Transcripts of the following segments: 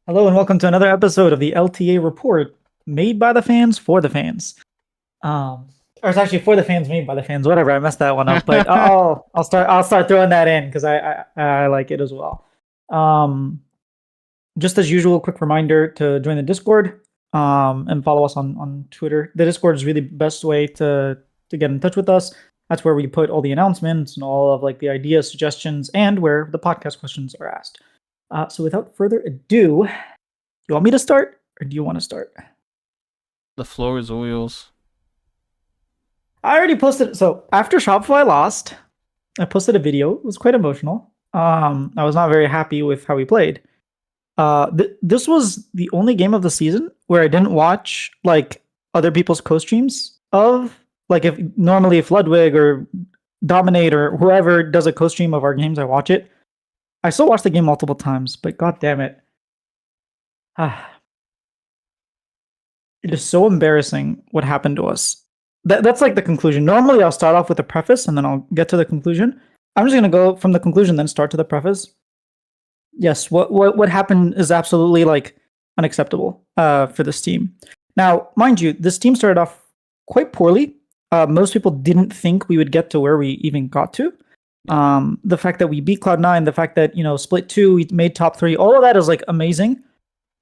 Hello and welcome to another episode of the LTA report, made by the fans for the fans. Or it's actually for the fans, made by the fans. Whatever, I messed that one up, but I'll start throwing that in because I like it as well. Um, just as usual, quick reminder to join the Discord and follow us on Twitter. The Discord is really the best way to get in touch with us. That's where we put all the announcements and all of like the ideas, suggestions, and where the podcast questions are asked. So without further ado, you want me to start or do you want to start? The floor is all yours. I already posted. So after Shopify lost, I posted a video. It was quite emotional. I was not very happy with how we played. This was the only game of the season where I didn't watch like other people's co-streams of like if Ludwig or Dominate or whoever does a co-stream of our games, I watch it. I still watch the game multiple times, but god damn it. It is so embarrassing what happened to us. That's like the conclusion. Normally I'll start off with a preface and then I'll get to the conclusion. I'm just gonna go from the conclusion, then start to the preface. Yes, what happened is absolutely like unacceptable for this team. Now, mind you, this team started off quite poorly. Most people didn't think we would get to where we even got to. The fact that we beat Cloud9, the fact that, split 2, we made top 3, all of that is like amazing.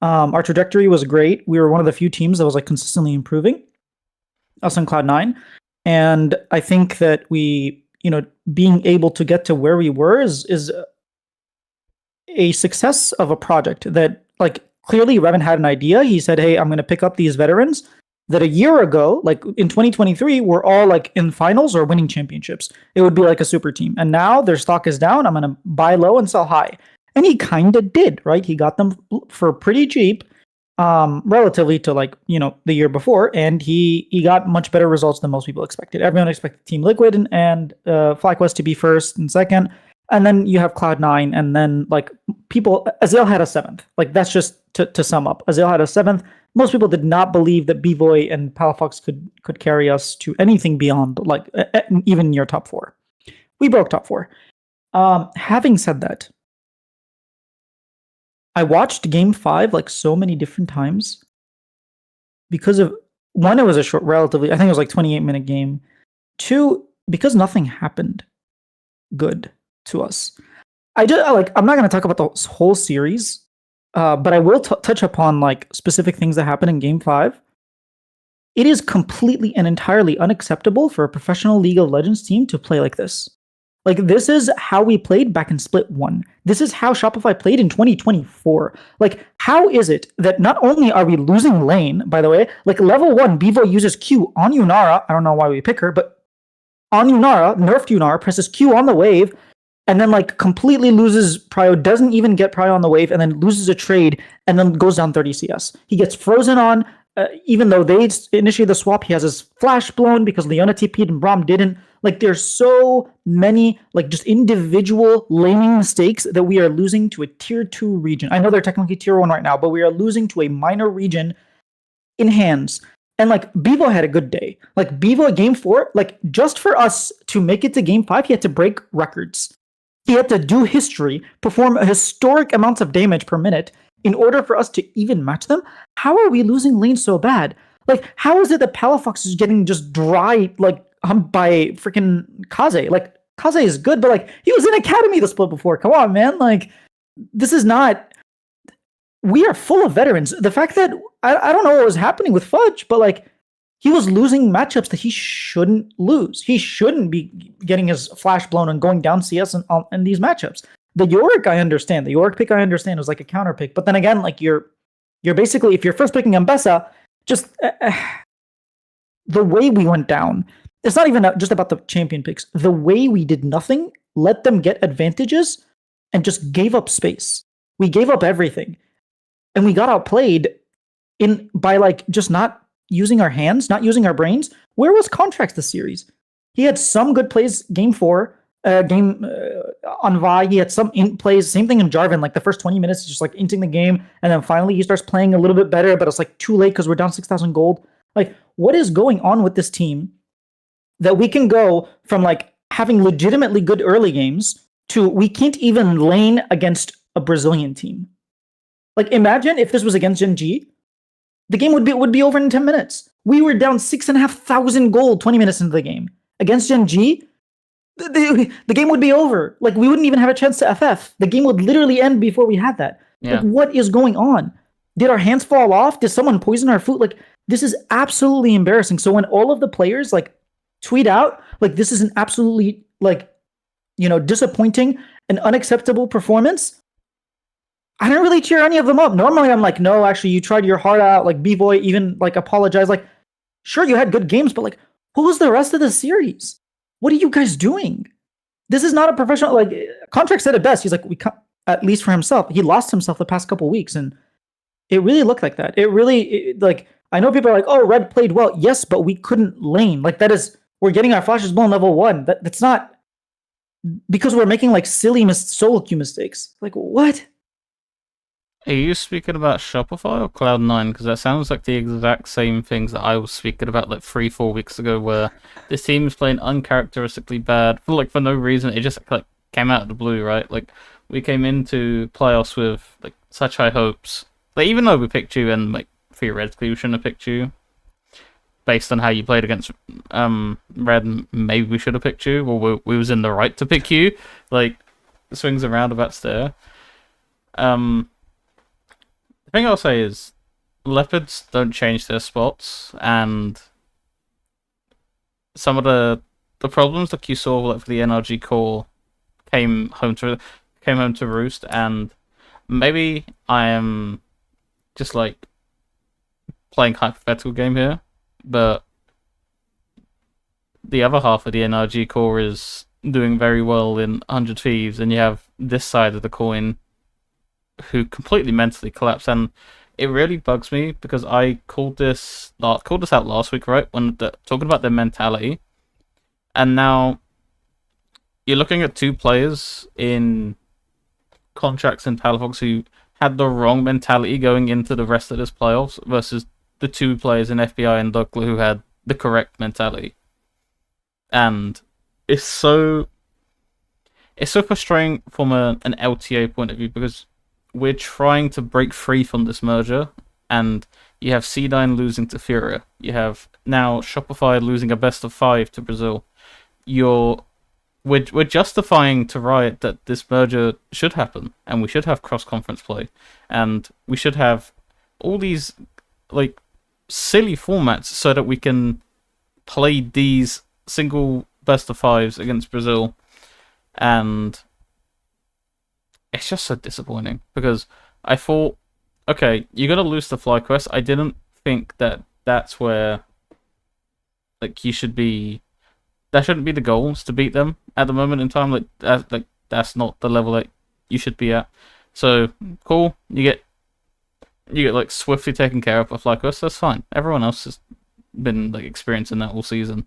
Our trajectory was great. We were one of the few teams that was like consistently improving, us and Cloud9. And I think that we, being able to get to where we were is a success of a project that like clearly Revan had an idea. He said, hey, I'm going to pick up these veterans that a year ago, like in 2023, were all like in finals or winning championships. It would be like a super team. And now their stock is down. I'm going to buy low and sell high. And he kind of did, right? He got them for pretty cheap, relatively to like, the year before. And he got much better results than most people expected. Everyone expected Team Liquid and FlyQuest to be first and second. And then you have Cloud9, and then like people, Azale had a 7th. Like that's just to sum up. Azale had a 7th. Most people did not believe that Bvoy and Palafox could carry us to anything beyond like even near top 4. We broke top 4. Having said that, I watched game 5 like so many different times because of one, it was a short, relatively, I think it was like 28-minute game. 2, because nothing happened good to us. I'm not going to talk about the whole series, but I will touch upon like specific things that happened in Game 5. It is completely and entirely unacceptable for a professional League of Legends team to play like this. Like this is how we played back in Split 1. This is how Shopify played in 2024. Like how is it that not only are we losing lane, by the way, like level 1, Bvoy uses Q on Yunara. I don't know why we pick her, but on Yunara, nerfed Yunara, presses Q on the wave, and then like completely loses prio, doesn't even get prio on the wave, and then loses a trade, and then goes down 30 CS. He gets frozen on, even though they initiated the swap. He has his flash blown because Leona TP'd and Braum didn't. Like there's so many like just individual laning mistakes that we are losing to a tier 2 region. I know they're technically tier 1 right now, but we are losing to a minor region in hands. And like Bvoy had a good day. Like Bvoy game 4, like just for us to make it to game 5, he had to break records. He had to do history, perform historic amounts of damage per minute in order for us to even match them. How are we losing lane so bad? Like, how is it that Palafox is getting just dry, like, humped by freaking Kaze? Like, Kaze is good, but, like, he was in Academy the split before. Come on, man. Like, this is not... We are full of veterans. The fact that... I don't know what was happening with Fudge, but, like, he was losing matchups that he shouldn't lose. He shouldn't be getting his flash blown and going down CS in these matchups. The Yorick, I understand. The Yorick pick, I understand, was like a counter pick. But then again, like you're basically, if you're first picking Mbessa, just the way we went down. It's not even just about the champion picks. The way we did nothing, let them get advantages, and just gave up space. We gave up everything, and we got outplayed by like just not using our hands, not using our brains. Where was Contracts this series? He had some good plays game 4, on Vi. He had some plays, same thing in Jarvan, like the first 20 minutes, just like inting the game, and then finally he starts playing a little bit better, but it's like too late because we're down 6,000 gold. Like, what is going on with this team that we can go from like having legitimately good early games to we can't even lane against a Brazilian team? Like, imagine if this was against Gen G, the game would be over in 10 minutes. We were down 6,500 gold 20 minutes into the game. Against Gen G, the game would be over. Like, we wouldn't even have a chance to FF. The game would literally end before we had that. Yeah. Like, what is going on? Did our hands fall off? Did someone poison our food? Like, this is absolutely embarrassing. So when all of the players like tweet out, like, this is an absolutely like, disappointing and unacceptable performance, I don't really cheer any of them up. Normally I'm like, no, actually you tried your heart out. Like, B-Boy even like apologized. Like, sure, you had good games, but like, what was the rest of the series? What are you guys doing? This is not a professional. Like, Contract said it best. He's like, we can't, at least for himself, he lost himself the past couple weeks, and it really looked like that. It really like, I know people are like, oh, Red played well. Yes, but we couldn't lane. Like, that is, we're getting our flashes blown level 1. That's not because we're making like silly solo queue mistakes. Like, what? Are you speaking about Shopify or Cloud9? Because that sounds like the exact same things that I was speaking about like 3-4 weeks ago, where this team is playing uncharacteristically bad for no reason. It just like came out of the blue, right? Like, we came into playoffs with like such high hopes. Like, even though we picked you and like theoretically we shouldn't have picked you, based on how you played against Red, maybe we should have picked you, or we was in the right to pick you. Like, swings and roundabouts there. The thing I'll say is, Leopards don't change their spots, and some of the problems like you saw like for the NRG core came home to roost, and maybe I am just like playing hypothetical game here, but the other half of the NRG core is doing very well in 100 Thieves, and you have this side of the coin who completely mentally collapsed, and it really bugs me because I called this out last week, right, when talking about their mentality, and now you're looking at two players in Contracts and Palafox who had the wrong mentality going into the rest of this playoffs versus the two players in FBI and Duckler who had the correct mentality. And it's so frustrating from an LTA point of view, because we're trying to break free from this merger, and you have C9 losing to Furia. You have now Shopify losing a best of 5 to Brazil. We're justifying to Riot that this merger should happen, and we should have cross-conference play, and we should have all these like silly formats so that we can play these single best of 5s against Brazil, and it's just so disappointing because I thought, okay, you're gonna lose the fly quest. I didn't think that that's where like you should be. That shouldn't be the goals to beat them at the moment in time. That's not the level that you should be at. So cool, you get like swiftly taken care of by fly quest. That's fine. Everyone else has been like experiencing that all season.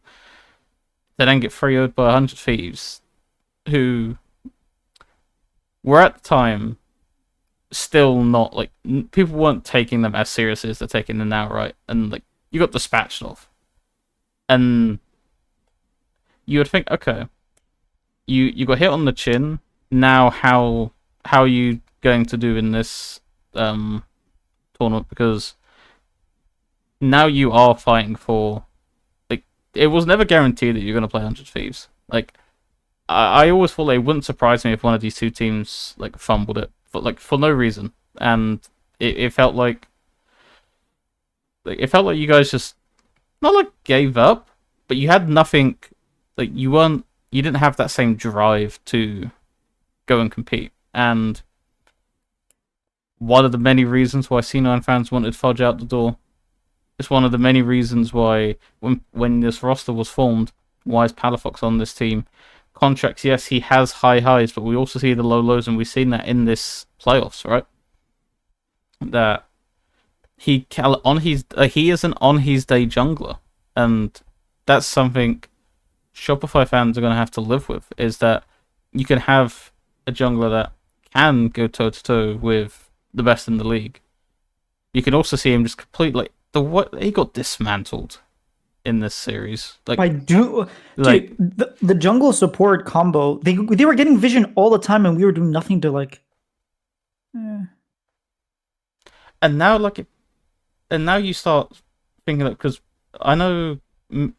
They then get 3-0'd by 100 Thieves, who were at the time still not like, people weren't taking them as seriously as they're taking them now, right? And like, you got dispatched off, and you would think, okay, you got hit on the chin. Now how are you going to do in this tournament? Because now you are fighting for, like, it was never guaranteed that you're going to play 100 Thieves. Like, I always thought it wouldn't surprise me if one of these two teams like fumbled it for no reason, and it felt like you guys just not like gave up, but you had nothing. Like, you didn't have that same drive to go and compete, and one of the many reasons why C9 fans wanted Fudge out the door. It's one of the many reasons why when this roster was formed, why is Palafox on this team? Contracts, yes, he has high highs, but we also see the low lows, and we've seen that in this playoffs, right? That he is an on his day jungler, and that's something Shopify fans are going to have to live with, is that you can have a jungler that can go toe to toe with the best in the league. You can also see him just completely he got dismantled in this series. Like, dude, the jungle support combo, they were getting vision all the time, and we were doing nothing to like. and now and now you start thinking that, because I know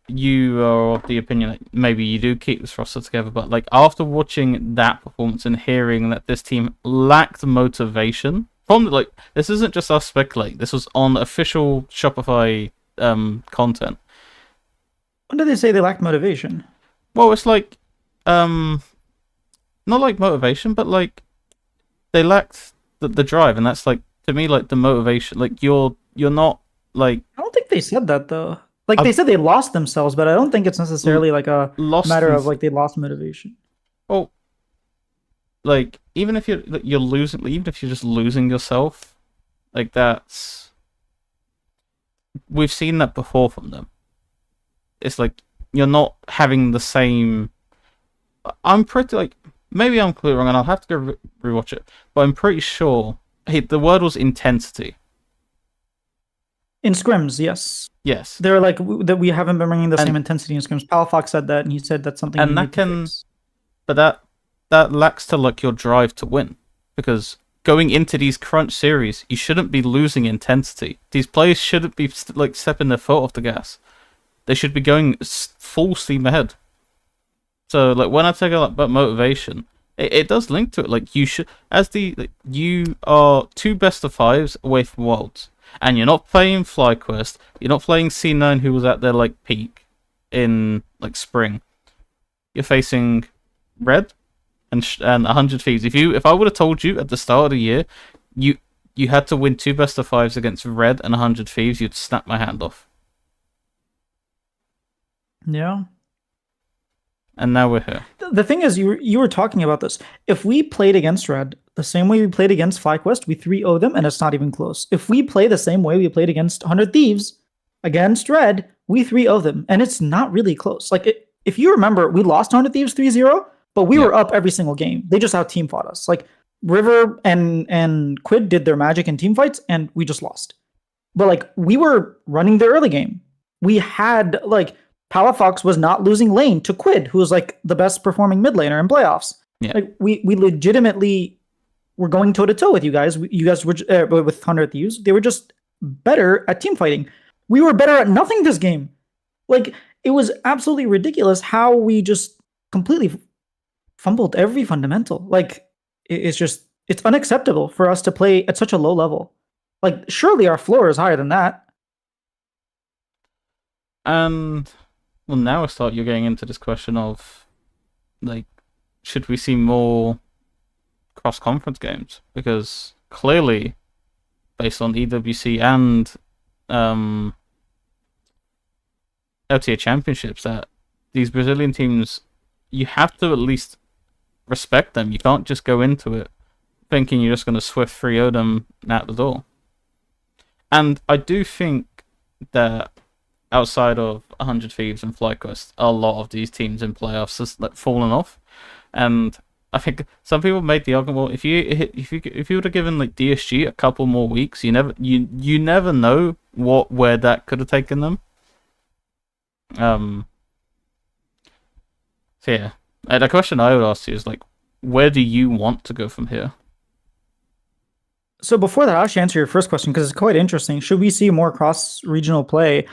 you are of the opinion that maybe you do keep this roster together, but like after watching that performance and hearing that this team lacked motivation from like, this isn't just us speculating. This was on official Shopify content. When did they say they lacked motivation? Well, it's like not like motivation, but like they lacked the drive, and that's like, to me, like the motivation. Like you're not like. I don't think they said that though. Like they said they lost themselves, but I don't think it's necessarily like a matter of like they lost motivation. Well, like even if you're losing, even if you're just losing yourself, like that's, we've seen that before from them. It's like you're not having the same. I'm pretty like, maybe I'm clear wrong, and I'll have to go rewatch it, but I'm pretty sure the word was intensity. In scrims, yes. Yes. They're like that we haven't been bringing the same intensity in scrims. Palafox said that, and he said that's something. And that can, but that lacks to like your drive to win, because going into these crunch series, you shouldn't be losing intensity. These players shouldn't be like stepping their foot off the gas. They should be going full steam ahead. So like when I take about motivation, it does link to it. Like you should, you are 2 best of 5s away from Worlds. And you're not playing FlyQuest. You're not playing C9, who was at their like peak in like spring. You're facing Red and 100 Thieves. If I would have told you at the start of the year, you had to win 2 best of 5s against Red and 100 Thieves, you'd snap my hand off. Yeah. And now we're here. The thing is, you were talking about this. If we played against Red the same way we played against FlyQuest, we 3-0 them, and it's not even close. If we play the same way we played against 100 Thieves against Red, we 3-0 them, and it's not really close. Like, if you remember, we lost 100 Thieves 3-0, but we were up every single game. They just out-team fought us. Like, River and Quid did their magic in team fights, and we just lost. But, like, we were running the early game. We had, like... Palafox was not losing lane to Quid, who was like the best performing mid laner in playoffs. Yeah. Like we legitimately were going toe to toe with you guys. You guys were with 100 Thieves. They were just better at team fighting. We were better at nothing this game. Like it was absolutely ridiculous how we just completely fumbled every fundamental. Like it's unacceptable for us to play at such a low level. Like surely our floor is higher than that. And well, now you're getting into this question of, like, should we see more cross-conference games? Because clearly, based on EWC and LTA championships, that these Brazilian teams, you have to at least respect them. You can't just go into it thinking you're just going to swift 3-0 them out the door. And I do think that outside of 100 Thieves and FlyQuest, a lot of these teams in playoffs has like fallen off, and I think some people made the argument, well, if you would have given like DSG a couple more weeks, you never know where that could have taken them. So yeah, the question I would ask you is like, where do you want to go from here? So before that, I'll actually answer your first question because it's quite interesting. Should we see more cross-regional play?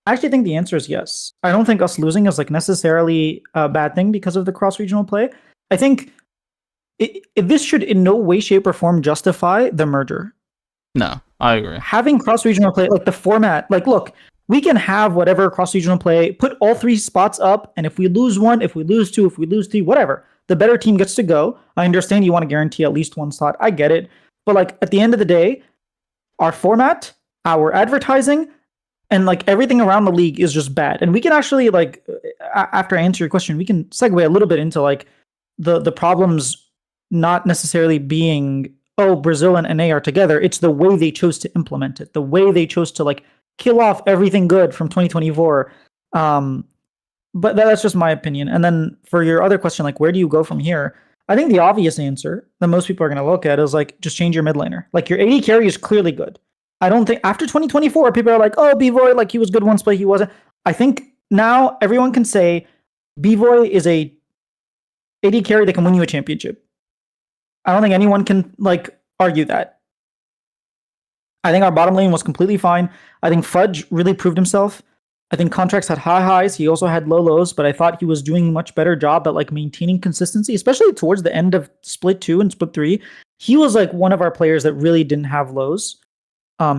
I actually think the answer is yes. I don't think us losing is like necessarily a bad thing because of the cross-regional play. I think this should in no way, shape, or form justify the merger. No, I agree. Having cross-regional play, like the format, like look, we can have whatever cross-regional play, put all 3 spots up, and if we lose 1, if we lose 2, if we lose 3, whatever, the better team gets to go. I understand you want to guarantee at least 1 slot. I get it. But like at the end of the day, our format, our advertising, and like everything around the league is just bad. And we can actually like, after I answer your question, we can segue a little bit into like the problems not necessarily being, oh, Brazil and NA are together. It's the way they chose to implement it, the way they chose to like kill off everything good from 2024. But that's just my opinion. And then for your other question, like where do you go from here? I think the obvious answer that most people are going to look at is like just change your mid laner. Like your AD carry is clearly good. I don't think after 2024, people are like, oh, B-Voy, like he was good once, but he wasn't. I think now everyone can say B-Voy is a AD carry that can win you a championship. I don't think anyone can like argue that. I think our bottom lane was completely fine. I think Fudge really proved himself. I think Contracts had high highs. He also had low lows, but I thought he was doing a much better job at like maintaining consistency, especially towards the end of split 2 and split 3. He was like one of our players that really didn't have lows.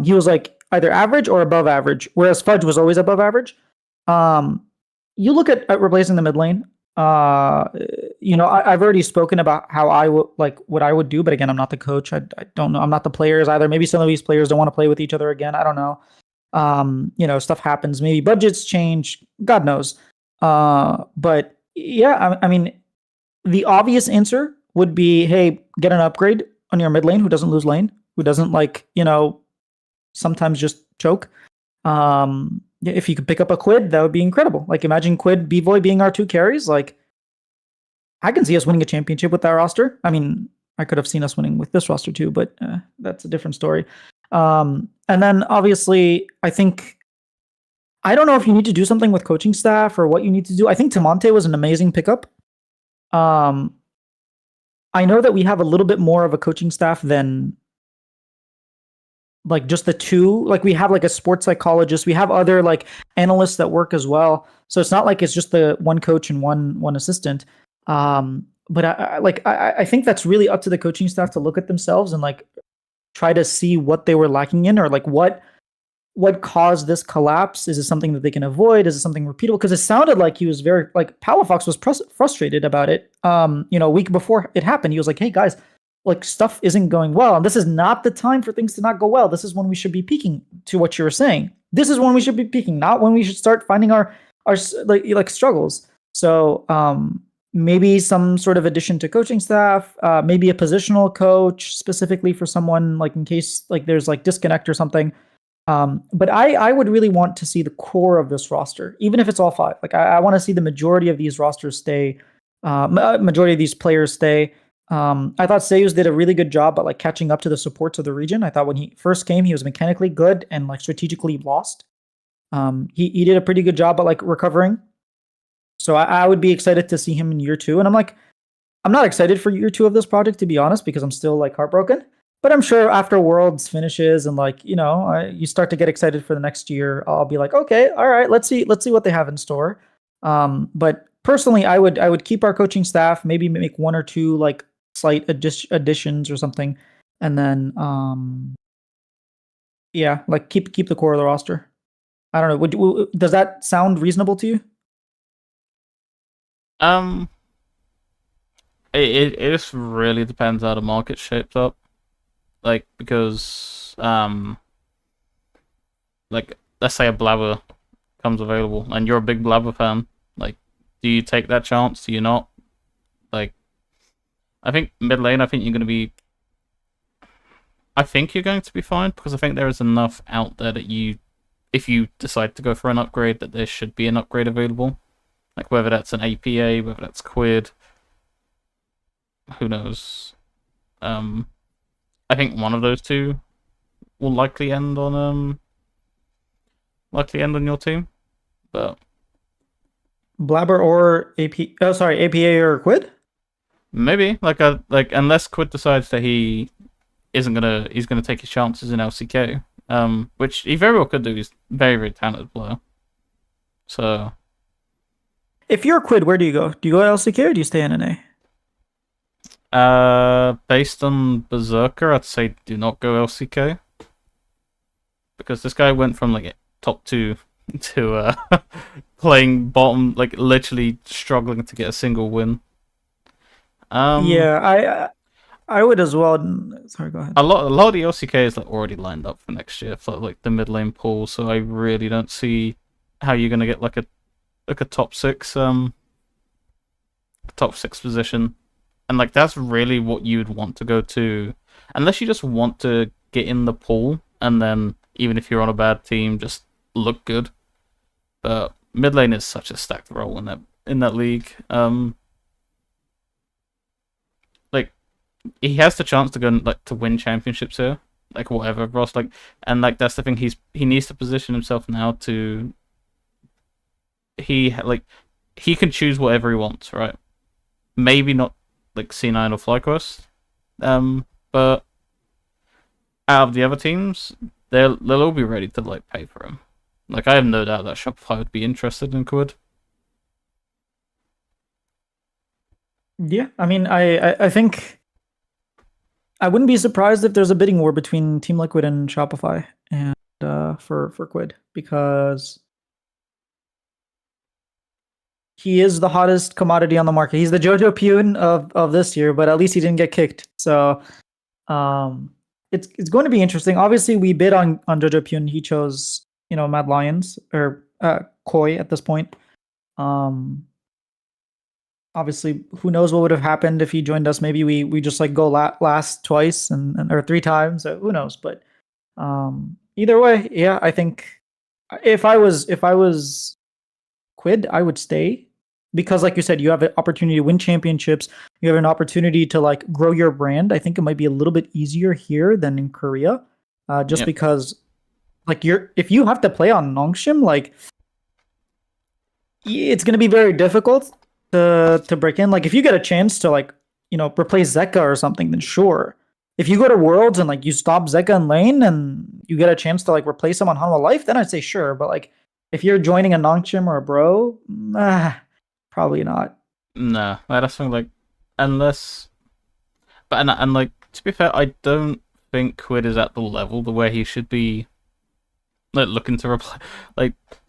He was like either average or above average, whereas Fudge was always above average. Um, you look at replacing the mid lane. I've already spoken about how I would like what I would do, but again, I'm not the coach. I don't know. I'm not the players either. Maybe some of these players don't want to play with each other again. I don't know. Stuff happens. Maybe budgets change. God knows. But yeah, I mean, the obvious answer would be, hey, get an upgrade on your mid lane who doesn't lose lane, who doesn't sometimes just choke. If you could pick up a Quid, that would be incredible. Like imagine Quid, B-Voy being our 2 carries. Like I can see us winning a championship with that roster. I mean, I could have seen us winning with this roster too, but that's a different story. And then obviously, I don't know if you need to do something with coaching staff or what you need to do. I think Tamonte was an amazing pickup. I know that we have a little bit more of a coaching staff than like just the 2. Like we have like a sports psychologist. We have other like analysts that work as well. So it's not like it's just the one coach and one assistant. But I think that's really up to the coaching staff to look at themselves and like try to see what they were lacking in, or like what caused this collapse. Is it something that they can avoid? Is it something repeatable? Because it sounded like he was very like Palafox was frustrated about it. A week before it happened, he was like, "Hey guys, like stuff isn't going well, and this is not the time for things to not go well. This is when we should be peaking." To what you were saying, this is when we should be peaking, not when we should start finding our like struggles. So maybe some sort of addition to coaching staff, maybe a positional coach specifically for someone like in case like there's like disconnect or something. But I would really want to see the core of this roster, even if it's all 5. Like I want to see the majority of these rosters stay, majority of these players stay. I thought Seus did a really good job at like catching up to the supports of the region. I thought when he first came, he was mechanically good and like strategically lost. He did a pretty good job at like recovering. So I would be excited to see him in year 2. And I'm not excited for year 2 of this project, to be honest, because I'm still like heartbroken. But I'm sure after Worlds finishes and like, you start to get excited for the next year, I'll be like, okay, all right, let's see what they have in store. But personally, I would keep our coaching staff, maybe make 1 or 2 like slight additions or something. And then, like keep the core of the roster. I don't know. Does that sound reasonable to you? It just really depends how the market shapes up. Like because like let's say a Blabber comes available and you're a big Blabber fan, like do you take that chance? Do you not? Like I think mid lane, I think you're going to be fine because I think there is enough out there that if you decide to go for an upgrade, that there should be an upgrade available. Like whether that's an APA, whether that's Quid, who knows? I think one of those 2 will likely end on your team, but Blabber or APA or Quid? Maybe like unless Quid decides that he's gonna take his chances in LCK, which he very well could do. He's a very, very talented player. So if you're Quid, where do you go? Do you go to LCK or do you stay in NA? Based on Berserker, I'd say do not go LCK. Because this guy went from like top 2 to playing bottom, like literally struggling to get a single win. Yeah, I would as well. Sorry, go ahead. A lot of the LCK is like already lined up for next year for like the mid lane pool, so I really don't see how you're gonna get like a top 6 position. And like that's really what you would want to go to, unless you just want to get in the pool, and then even if you're on a bad team, just look good. But mid lane is such a stacked role in that league. Like he has the chance to go and, like to win championships here, like whatever Ross. Like and like that's the thing. He needs to position himself now to. He can choose whatever he wants, right? Maybe not like C9 or FlyQuest, but out of the other teams, they'll all be ready to like pay for him. Like I have no doubt that Shopify would be interested in Quid. Yeah, I mean, I think I wouldn't be surprised if there's a bidding war between Team Liquid and Shopify and for Quid, because he is the hottest commodity on the market. He's the Jojo Pune of this year, but at least he didn't get kicked. So it's going to be interesting. Obviously, we bid on Jojo Pune. He chose Mad Lions or Koi at this point. Obviously, who knows what would have happened if he joined us? Maybe we just like go last twice and or 3 times. Who knows? But either way, yeah, I think if I was Quid, I would stay, because like you said, you have an opportunity to win championships. You have an opportunity to like grow your brand. I think it might be a little bit easier here than in Korea, just because like if you have to play on Nongshim, like it's going to be very difficult to break in. Like if you get a chance to like replace Zeka or something, then sure. If you go to Worlds and like you stop Zeka in lane and you get a chance to like replace him on Hanwha Life, then I'd say sure. But like if you're joining a Nongshim or a Bro, probably not. Nah, that's something like unless. But and like to be fair, I don't think Quid is at the level to where he should be like looking to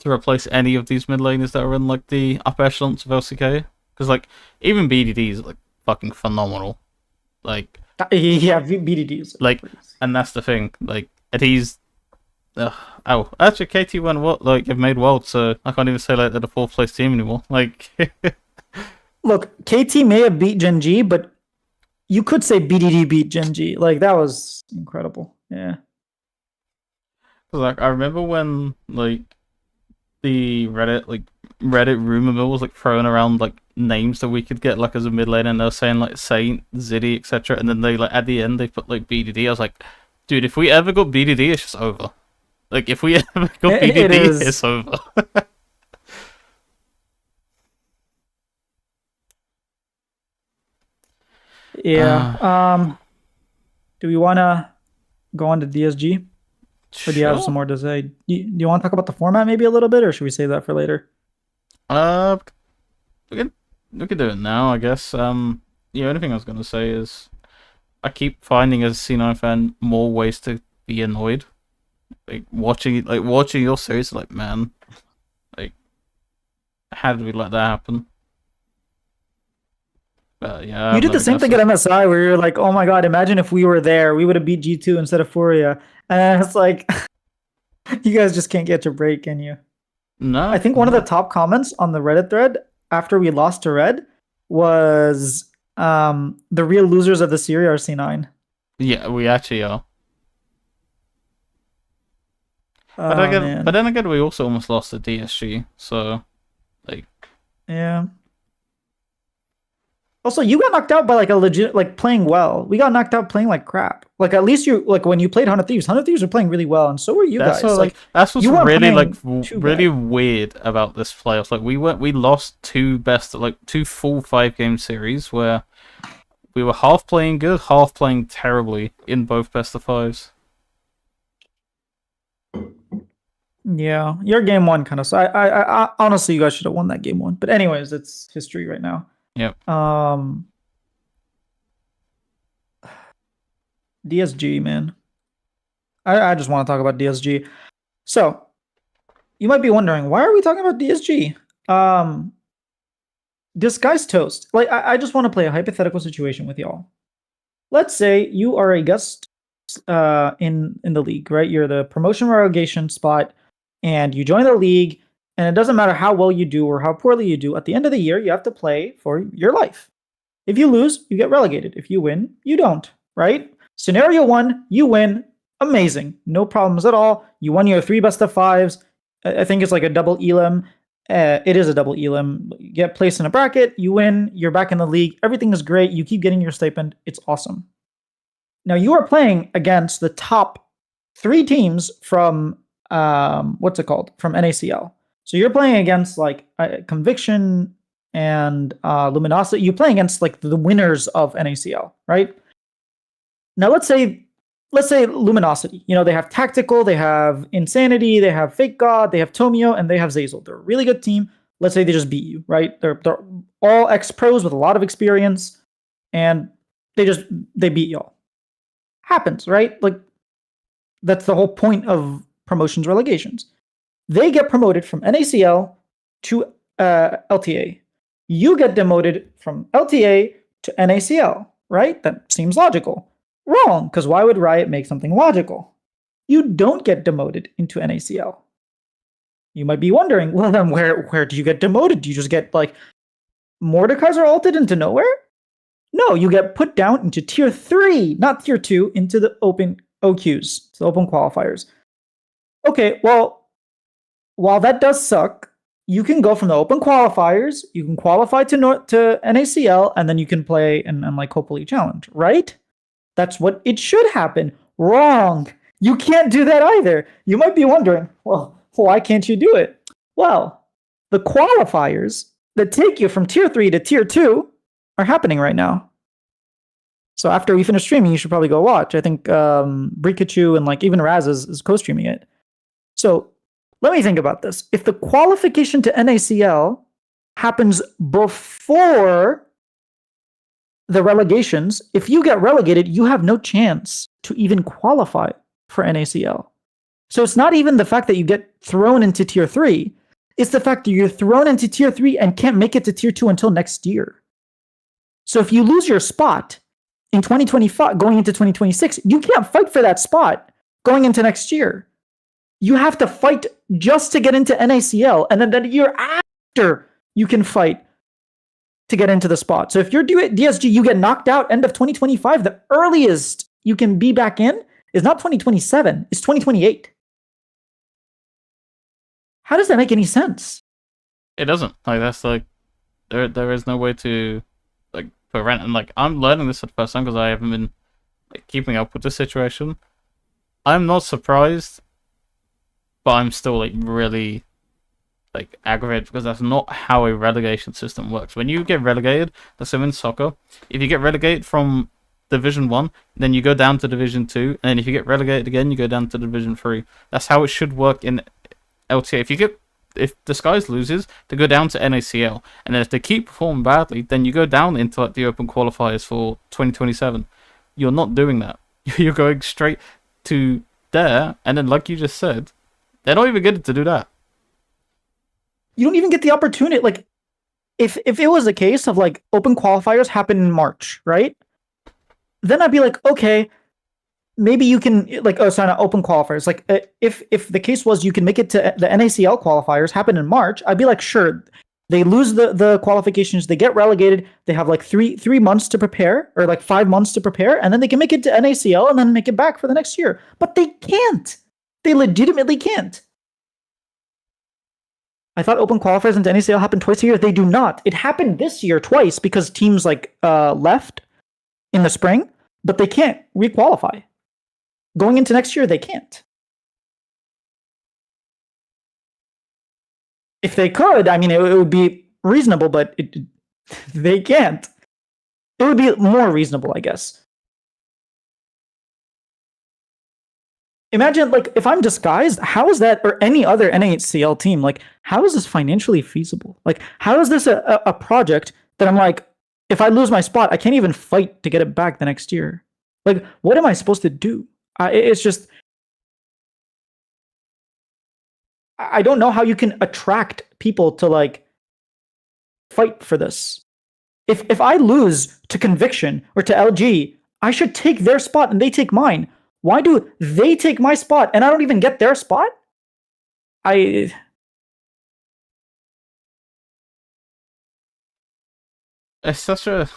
replace any of these mid laners that are in like the upper echelons of LCK, because like even BDD is like fucking phenomenal, like yeah, BDD is like, and that's the thing, like, and he's actually KT went what, like have made world, so I can't even say like they're the 4th place team anymore. Like look, KT may have beat Gen G, but you could say BDD beat Gen G. Like that was incredible. Yeah. Like I remember when like the Reddit rumor mill was like throwing around like names that we could get like as a mid lane, and they were saying like Saint, Ziddy, etc. And then they like at the end they put like BDD. I was like, dude, if we ever got BDD, it's just over. Like if we ever got BDD, it's over. Yeah. Do we want to go on to DSG? Or do you have some more to say? Do you want to talk about the format maybe a little bit, or should we save that for later? We can do it now, I guess. The only thing I was gonna say is I keep finding as a C9 fan more ways to be annoyed. Like watching your series, like man, like how did we let that happen? But yeah, you did the same thing at MSI where you're like, oh my god, imagine if we were there, we would have beat G2 instead of Furia. And it's like, you guys just can't get your break, can you? No. I think one of the top comments on the Reddit thread after we lost to Red was the real losers of the series are C9. Yeah, we actually are. But then again, we also almost lost to DSG, so like yeah. Also, you got knocked out by like a legit, like playing well. We got knocked out playing like crap. Like at least you, like when you played 100 Thieves were playing really well, and so were you guys. Like that's what's really like really weird about this playoffs. Like we lost two full 5-game series where we were half playing good, half playing terribly in both best of 5s. Yeah, your game 1 kind of. So I honestly, you guys should have won that game 1. But anyways, it's history right now. Yep. DSG, man. I just want to talk about DSG. So, you might be wondering, why are we talking about DSG? This guy's toast. Like, I just want to play a hypothetical situation with y'all. Let's say you are a guest in the league, right? You're the promotion relegation spot, and you join the league, and it doesn't matter how well you do or how poorly you do. At the end of the year, you have to play for your life. If you lose, you get relegated. If you win, you don't, right? Scenario 1, you win. Amazing. No problems at all. You won your 3 best of 5s. I think it's like a double elim. It is a double elim. You get placed in a bracket. You win. You're back in the league. Everything is great. You keep getting your stipend. It's awesome. Now, you are playing against the top 3 teams from, from NACL. So you're playing against like Conviction and Luminosity. You're playing against like the winners of NACL, right? Now let's say let's say Luminosity. They have Tactical, they have Insanity, they have Fake God, they have Tomio, and they have Zazel. They're a really good team. Let's say they just beat you, right? They're all ex-pros with a lot of experience, and they beat y'all. Happens, right? Like, that's the whole point of promotions relegations. They get promoted from NACL to LTA. You get demoted from LTA to NACL, right? That seems logical. Wrong, because why would Riot make something logical? You don't get demoted into NACL. You might be wondering, well, then where do you get demoted? Do you just get, like, Mordekaiser ulted into nowhere? No, you get put down into Tier 3, not Tier 2, into the open OQs, the open qualifiers. Okay, well, while that does suck, you can go from the open qualifiers, you can qualify to NACL, and then you can play and like, hopefully challenge, right? That's what it should happen. Wrong. You can't do that either. You might be wondering, well, why can't you do it? Well, the qualifiers that take you from Tier 3 to Tier 2 are happening right now. So after we finish streaming, you should probably go watch. I think Brikachu and like even Raz is co-streaming it. So let me think about this. If the qualification to NACL happens before the relegations, if you get relegated, you have no chance to even qualify for NACL. So it's not even the fact that you get thrown into Tier 3. It's the fact that you're thrown into Tier 3 and can't make it to Tier 2 until next year. So if you lose your spot in 2025, going into 2026, you can't fight for that spot going into next year. You have to fight just to get into NACL, and then the year after you can fight to get into the spot. So if you're DSG, you get knocked out end of 2025, the earliest you can be back in is not 2027, it's 2028. How does that make any sense? It doesn't. Like, that's like, there is no way to like prevent. And like, I'm learning this for the first time because I haven't been like keeping up with the situation. I'm not surprised, but I'm still like really like aggravated because that's not how a relegation system works. When you get relegated, that's in soccer. If you get relegated from Division 1, then you go down to Division 2, and then if you get relegated again, you go down to Division 3. That's how it should work in LTA. If Disguise loses, they go down to NACL, and then if they keep performing badly, then you go down into like the open qualifiers for 2027. You're not doing that. You're going straight to there, and then like you just said, they're not even getting to do that. You don't even get the opportunity. Like, if it was a case of like open qualifiers happen in March, right? Then I'd be like, okay, maybe you can like, sorry, not open qualifiers. Like, if the case was you can make it to the NACL qualifiers happen in March, I'd be like, sure. They lose the qualifications, they get relegated, they have like three months to prepare, or like 5 months to prepare, and then they can make it to NACL and then make it back for the next year. But they can't. They legitimately can't. I thought open qualifiers into NACL happened twice a year. They do not. It happened this year twice because teams like left in the spring, but they can't requalify. Going into next year, they can't. If they could, I mean, it would be reasonable, but they can't. It would be more reasonable, I guess. Imagine, like, if I'm Disguised, how is that, or any other NACL team, like, how is this financially feasible? Like, how is this a project that I'm like, if I lose my spot, I can't even fight to get it back the next year? Like, what am I supposed to do? It's just, I don't know how you can attract people to, like, fight for this. If I lose to Conviction or to LG, I should take their spot and they take mine. Why do they take my spot and I don't even get their spot? It's such a...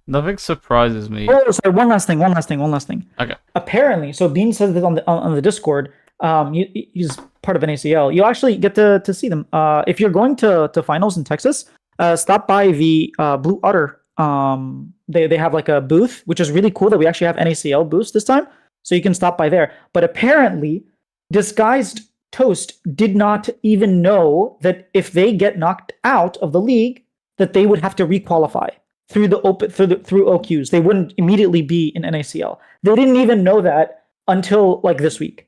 Nothing surprises me. Oh, sorry, one last thing. Okay. Apparently, so Bean says this on the Discord, he's part of NACL. You actually get to see them. If you're going to finals in Texas, stop by the Blue Otter. They have like a booth, which is really cool that we actually have NACL booths this time. So you can stop by there. But apparently, Disguised Toast did not even know that if they get knocked out of the league, that they would have to requalify through through OQs. They wouldn't immediately be in NACL. They didn't even know that until like this week.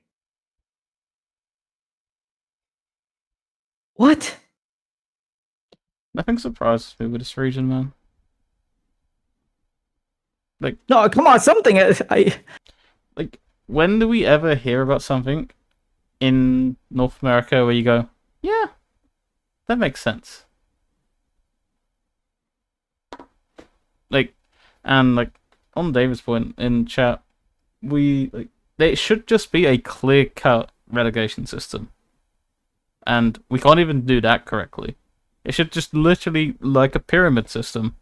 What? Nothing surprises me with this region, man. Like, no, come on, something. Like, when do we ever hear about something in North America where you go, yeah, that makes sense? Like, and like on David's point in chat, they should just be a clear-cut relegation system, and we can't even do that correctly. It should just literally like a pyramid system.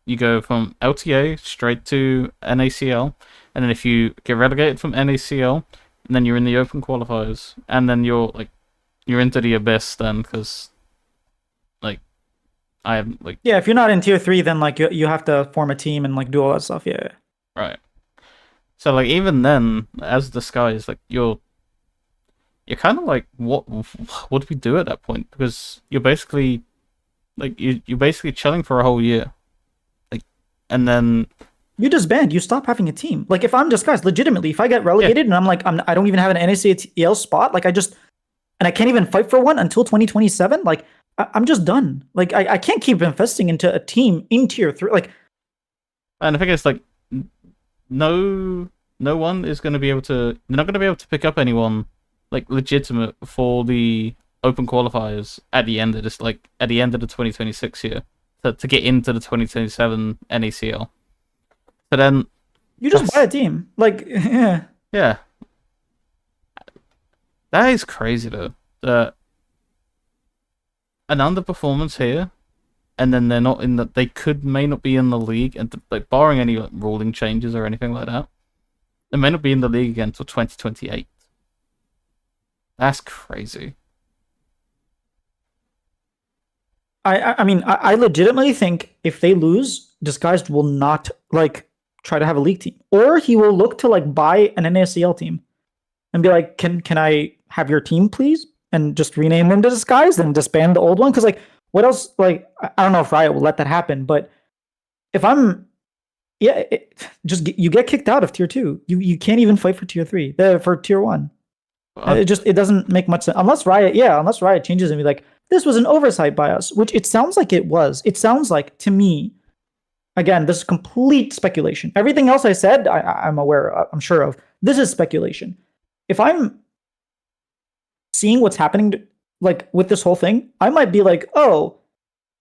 You go from LTA straight to NACL, and then if you get relegated from NACL, and then you're in the open qualifiers, and then you're into the abyss then, because I am like, yeah, if you're not in tier 3, then like you have to form a team and like do all that stuff. Yeah. Right. So like even then, as the Skies, like you're kind of like, what do we do at that point? Because you're basically like you're basically chilling for a whole year, like, and then you disband. You stop having a team. Like if I'm Disguised, legitimately, if I get relegated and I'm like I don't even have an NACL spot, like I can't even fight for one until 2027. Like I'm just done. Like I can't keep investing into a team in tier 3. Like, and I think it's like no one is going to be able to. They're not going to be able to pick up anyone like legitimate for the open qualifiers at the end of this, like at the end of the 2026 year, to get into the 2027 NACL. So then you just buy a team. Like, yeah. Yeah. That is crazy though. An underperformance here, and then they're not in the. They may not be in the league, and like barring any like, ruling changes or anything like that, they may not be in the league again until 2028. That's crazy. I mean, I legitimately think if they lose, Disguised will not like try to have a league team, or he will look to like buy an NACL team and be like, can I have your team, please? And just rename them to Disguised and disband the old one. Because like, what else? Like, I don't know if Riot will let that happen, but if I'm, yeah, you get kicked out of tier 2. You can't even fight for tier 3. For tier 1. It doesn't make much sense unless Riot changes and be like, this was an oversight by us, which it sounds like it was. It sounds like to me, again, this is complete speculation. Everything else I said, I'm aware of, I'm sure of. This is speculation. If I'm seeing what's happening like with this whole thing, I might be like, oh,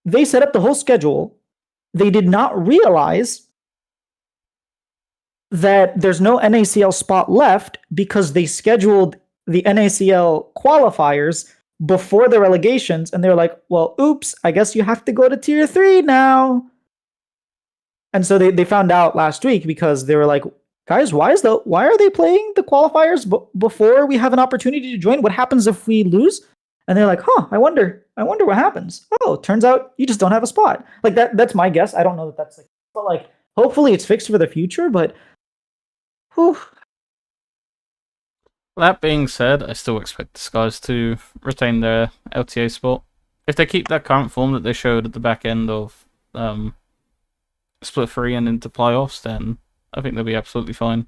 they set up the whole schedule. They did not realize that there's no NACL spot left because they scheduled the NACL qualifiers before the relegations, and they're like, well, oops, I guess you have to go to tier 3 now. And so they found out last week because they were like, guys, why are they playing the qualifiers before we have an opportunity to join? What happens if we lose? And they're like, I wonder what happens. Oh, turns out you just don't have a spot. Like that's my guess. I don't know that that's like, but like, hopefully it's fixed for the future, but whew. That being said, I still expect the Skies to retain their LTA spot. If they keep that current form that they showed at the back end of Split 3 and into playoffs, then I think they'll be absolutely fine.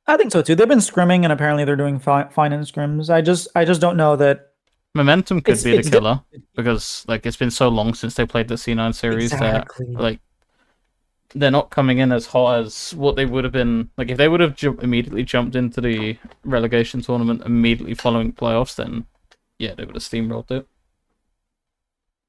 I think so too. They've been scrimming, and apparently they're doing fine in scrims. I just don't know that momentum could be the killer because like it's been so long since they played the C9 series that like they're not coming in as hot as what they would have been. Like if they would have immediately jumped into the relegation tournament immediately following playoffs, then yeah, they would have steamrolled it.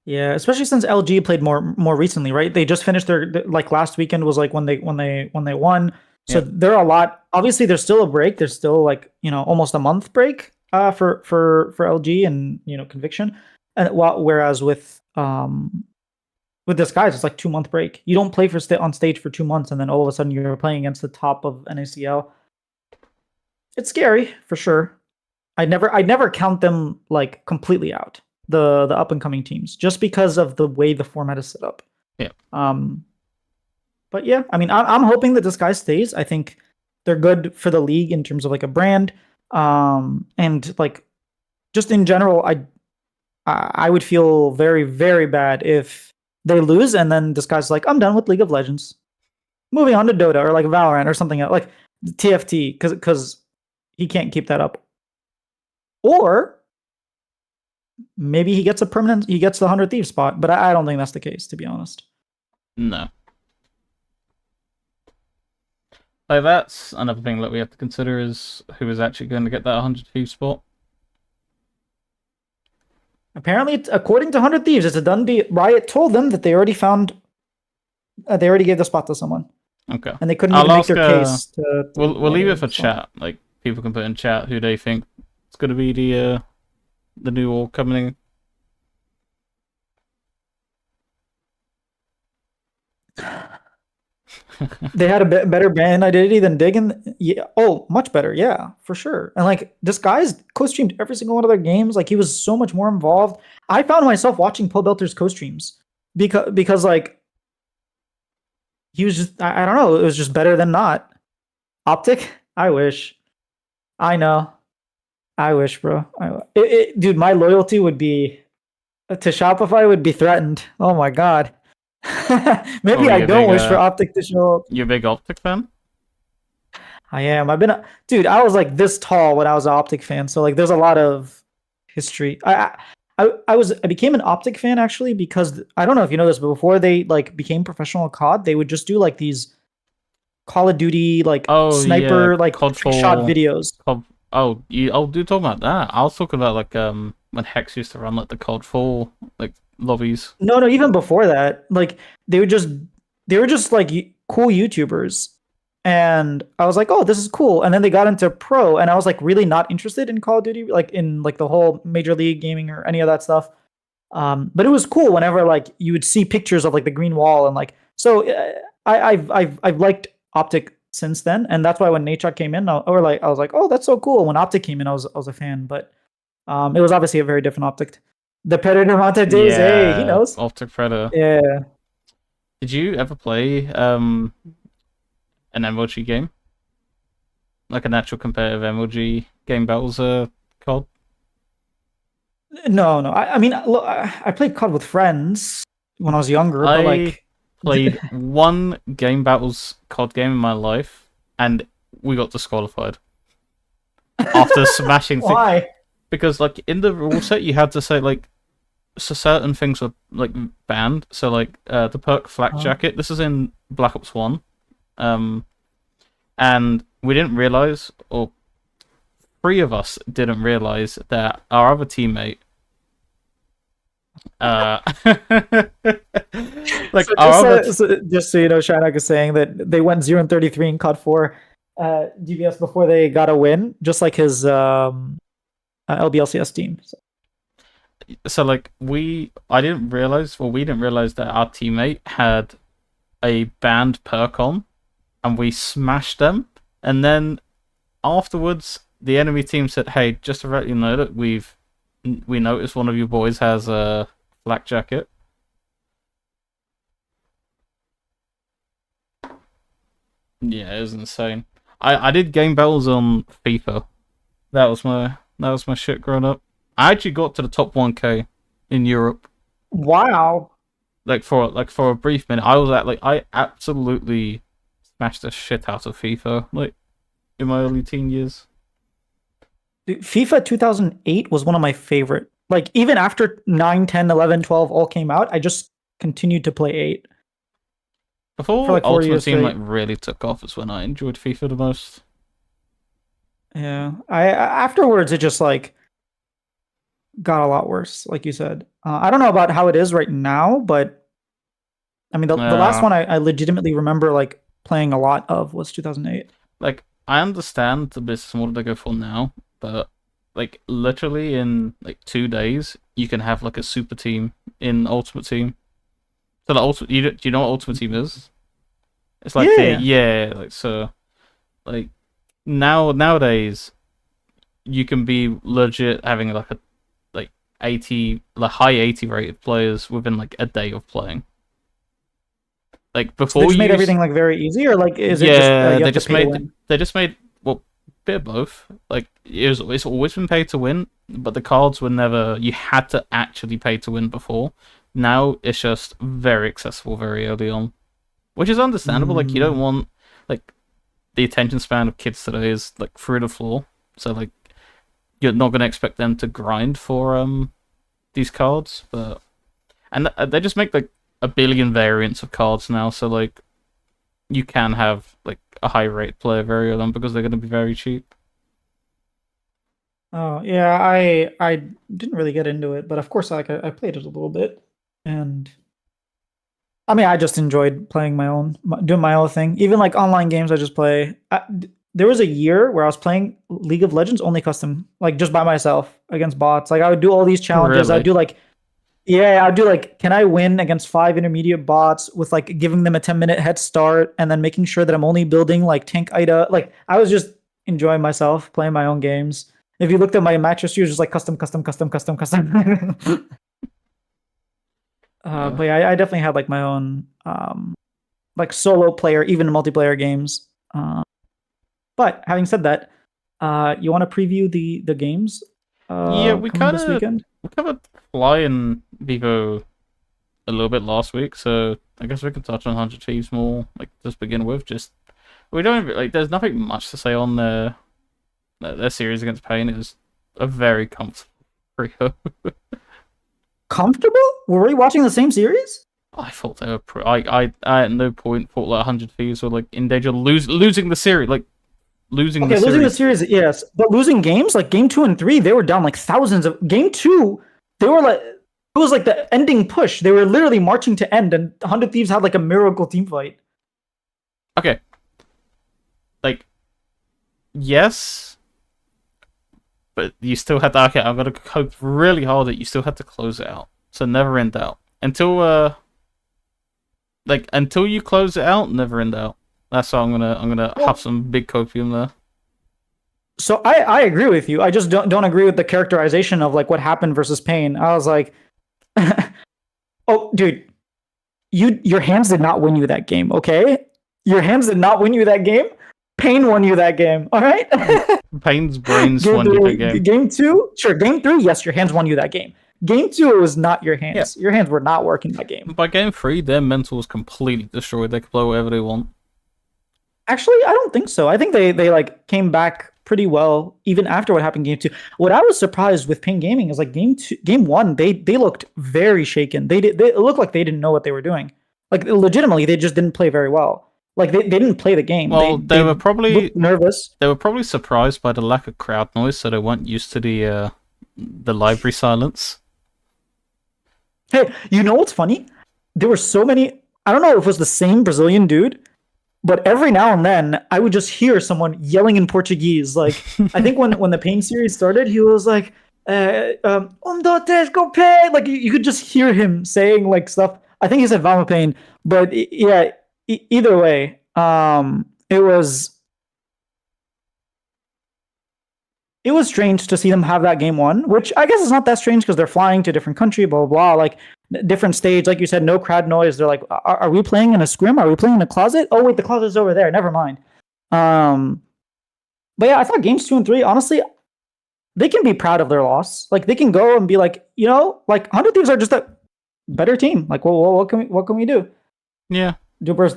Yeah, especially since LG played more recently, right? They just finished their like last weekend was like when they won. So there are a lot. Obviously, there's still a break. There's still like almost a month break for LG and Conviction, and whereas with this guys it's like 2-month break. You don't play on stage for 2 months, and then all of a sudden you're playing against the top of NACL. It's scary for sure. I'd never count them like completely out. The up and coming teams, just because of the way the format is set up. Yeah. But yeah, I mean, I'm hoping that this guy stays. I think they're good for the league in terms of like a brand, and like just in general, I would feel very, very bad if They lose, and then this guy's like, I'm done with League of Legends. Moving on to Dota or like Valorant or something else, like TFT, because he can't keep that up. Or maybe he gets the 100 Thieves spot, but I don't think that's the case, to be honest. No. Like, that's another thing that we have to consider is who is actually going to get that 100 Thieves spot. Apparently, according to 100 Thieves, it's a done deal. Riot told them that they already gave the spot to someone. Okay. And they couldn't even make their case. We'll leave it for chat. Like, people can put in chat who they think it's going to be the new org coming in. They had a better band identity than Dig, and much better, yeah, for sure. And like this guy's co-streamed every single one of their games. Like he was so much more involved. I found myself watching Paul Belter's co-streams because like he was just I don't know, it was just better than not. Optic, I wish. I know, I wish, bro. Dude, my loyalty would be to Shopify would be threatened. Oh my god. Maybe I don't wish for Optic to show up. You're a big Optic fan? I am. Dude, I was like this tall when I was an Optic fan, so like there's a lot of history. I became an Optic fan actually because I don't know if you know this, but before they like became professional COD, they would just do like these Call of Duty like sniper like shot videos. Do talk about that. I was talking about like when Hex used to run like the COD 4 like lobbies. No, even before that, like they were just like cool YouTubers, and I was like, oh, this is cool. And then they got into pro, and I was like really not interested in Call of Duty, like in like the whole Major League gaming or any of that stuff. But it was cool whenever like you would see pictures of like the green wall and like so. I've liked Optic since then, and that's why when Nadeshot came in, I was like, oh, that's so cool. When Optic came in, I was a fan, but it was obviously a very different Optic. The Predator Monte Days, hey, he knows. Optic Predator. Yeah. Did you ever play an MLG game? Like an actual competitive MLG game battles COD? No. I mean, look, I played COD with friends when I was younger, but like played one game battles COD game in my life, and we got disqualified after smashing. Why? Because like in the rule set, you had to say like so certain things were like banned. So like the perk flak jacket. This is in Black Ops 1, and we didn't realize, or 3 of us didn't realize that our other teammate. Like just so you know, Shannock is saying that they went 0-33 in COD 4 DBS before they got a win, just like his LBLCS team. So like we didn't realize that our teammate had a banned perk on, and we smashed them. And then afterwards, the enemy team said, "Hey, just to let you know that we noticed one of you boys has a flak jacket." Yeah, it was insane. I did game battles on FIFA. That was my shit growing up. I actually got to the top 1K in Europe. Wow. Like for a brief minute, I absolutely smashed the shit out of FIFA like in my early teen years. Dude, FIFA 2008 was one of my favorite. Like even after 9, 10, 11, 12 all came out, I just continued to play 8. Before like Ultimate Team like really took off is when I enjoyed FIFA the most. Yeah, afterwards it just like got a lot worse, like you said. I don't know about how it is right now, but I mean the last one I legitimately remember like playing a lot of was 2008. Like I understand the business model they go for now, but like literally in like 2 days you can have like a super team in Ultimate Team. So the ultimate, do you know what Ultimate Team is? It's like like so, like nowadays, you can be legit having like a 80, like high 80 rated players within like a day of playing. Like before, so they just made everything like very easy, or like is it just they just made well, bit of both. Like it's always been pay to win, but the cards were never. You had to actually pay to win before. Now it's just very accessible very early on, which is understandable. Like you don't want like the attention span of kids today is like through the floor, so like you're not gonna expect them to grind for these cards, but and they just make like a billion variants of cards now, so like you can have like a high rate player very early on because they're gonna be very cheap. Oh yeah, I didn't really get into it, but of course, like I played it a little bit, and I mean, I just enjoyed playing doing my own thing. Even like online games, I just play. There was a year where I was playing League of Legends only custom, like just by myself against bots. Like I would do all these challenges. Really? I'd do like, yeah, I'd do like, can I win against 5 intermediate bots with like giving them a 10-minute head start and then making sure that I'm only building like tank ida. Like I was just enjoying myself playing my own games. If you looked at my match history, it was just like custom, custom, custom, custom, custom. But yeah, I definitely had like my own like solo player, even multiplayer games. But having said that, you want to preview the games? Yeah, we coming kind this of weekend. we covered Fly and Vivo a little bit last week, so I guess we can touch on 100 Thieves more. Like just begin with, just we don't like. There's nothing much to say on their series against Pain. It was a very comfortable trio. Comfortable? Were we watching the same series? I thought they were. I at no point thought like 100 Thieves were like in danger of losing the series. Like losing Okay, the losing the series. series, yes, but losing games like game 2 and 3, they were down like thousands of. Game 2, they were like it was like the ending push. They were literally marching to end, and 100 Thieves had like a miracle team fight. Okay. Like yes, but you still had to. Okay, I'm gonna hope really hard that you still had to close it out. So never end out until until you close it out, never end out. That's how I'm gonna have some big copium there. So I agree with you. I just don't agree with the characterization of like what happened versus Pain. I was like, oh, dude, your hands did not win you that game. Okay, your hands did not win you that game. Pain won you that game. All right. Pain's brains won you the game. Game 2, sure. Game 3, yes, your hands won you that game. Game 2, it was not your hands. Yeah. Your hands were not working that game. By game 3, their mental was completely destroyed. They could play whatever they want. Actually, I don't think so. I think they like came back pretty well even after what happened game 2. What I was surprised with Pain Gaming is like game 1, they looked very shaken. They looked like they didn't know what they were doing. Like legitimately, they just didn't play very well. Like they didn't play the game. Well, they were probably nervous. They were probably surprised by the lack of crowd noise, so they weren't used to the library silence. Hey, you know what's funny? There were so many. I don't know if it was the same Brazilian dude, but every now and then I would just hear someone yelling in Portuguese. Like I think when the Pain series started, he was like, dois, três, go Pain. Like you could just hear him saying like stuff. I think he said Vamos Pain, but yeah. Either way, it was strange to see them have that game 1, which I guess is not that strange because they're flying to a different country, blah, blah, blah, like different stage. Like you said, no crowd noise. They're like, are we playing in a scrim? Are we playing in a closet? Oh, wait, the closet's over there. Never mind. But yeah, I thought games 2 and 3, honestly, they can be proud of their loss. Like they can go and be like, like 100 Thieves are just a better team. Like, well, what can we do? Yeah. There's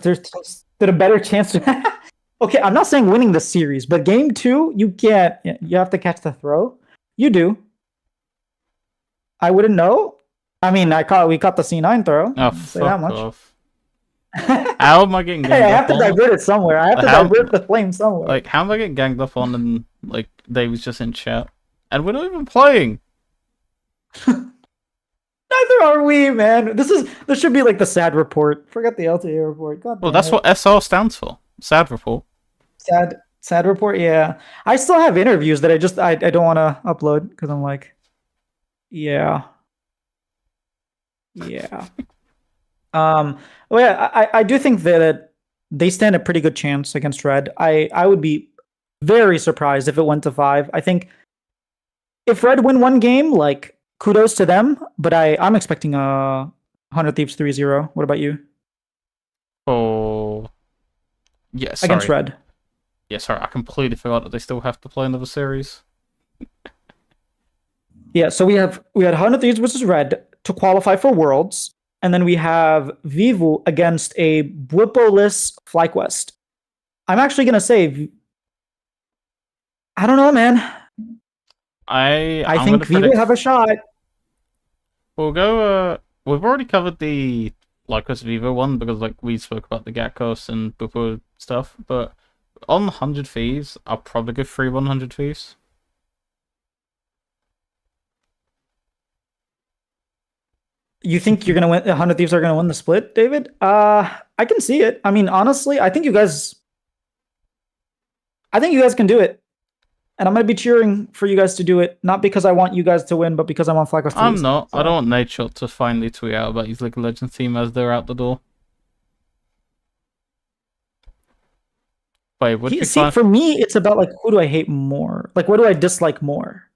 a better chance to. Okay, I'm not saying winning the series, but game 2, you can't. You have to catch the throw. You do. I wouldn't know. I mean, we caught the C9 throw. Oh, say that much. Off. How am I getting ganged Hey, I have up to on? divert it somewhere. I have to divert the flame somewhere. Like, how am I getting ganged up on and like David's just in chat, and we're not even playing. Neither are we, man. This should be like the sad report. Forget the LTA report. God well, that's what SR stands for. Sad report. Sad report. Yeah, I still have interviews that I don't want to upload because I'm like, yeah. Well, yeah, I do think that they stand a pretty good chance against Red. I would be very surprised if it went to 5. I think if Red win one game, like kudos to them, but I'm expecting a 100 Thieves 3-0. What about you? Oh, yes. Against Red. Yeah, sorry, I completely forgot that they still have to play another series. Yeah, so we had 100 Thieves versus Red. to qualify for Worlds, and then we have Vivu against a Bwipo-less FlyQuest. I'm actually gonna say, I don't know, man. I think Vivu have a shot. We'll go. We've already covered the FlyQuest Vivo one because like we spoke about the Gatkos and Bwipo stuff, but on 100 Thieves, I'll probably go 3-100 Thieves. You think you're gonna win? 100 Thieves are gonna win the split, David? I can see it. I mean, honestly, I think you guys can do it, and I'm gonna be cheering for you guys to do it. Not because I want you guys to win, but because I want FlyQuest to lose. I'm not. So. I don't want Nadeshot to finally tweet out about his League of Legends team as they're out the door. But it would be fun. For me, it's about like who do I hate more? Like what do I dislike more?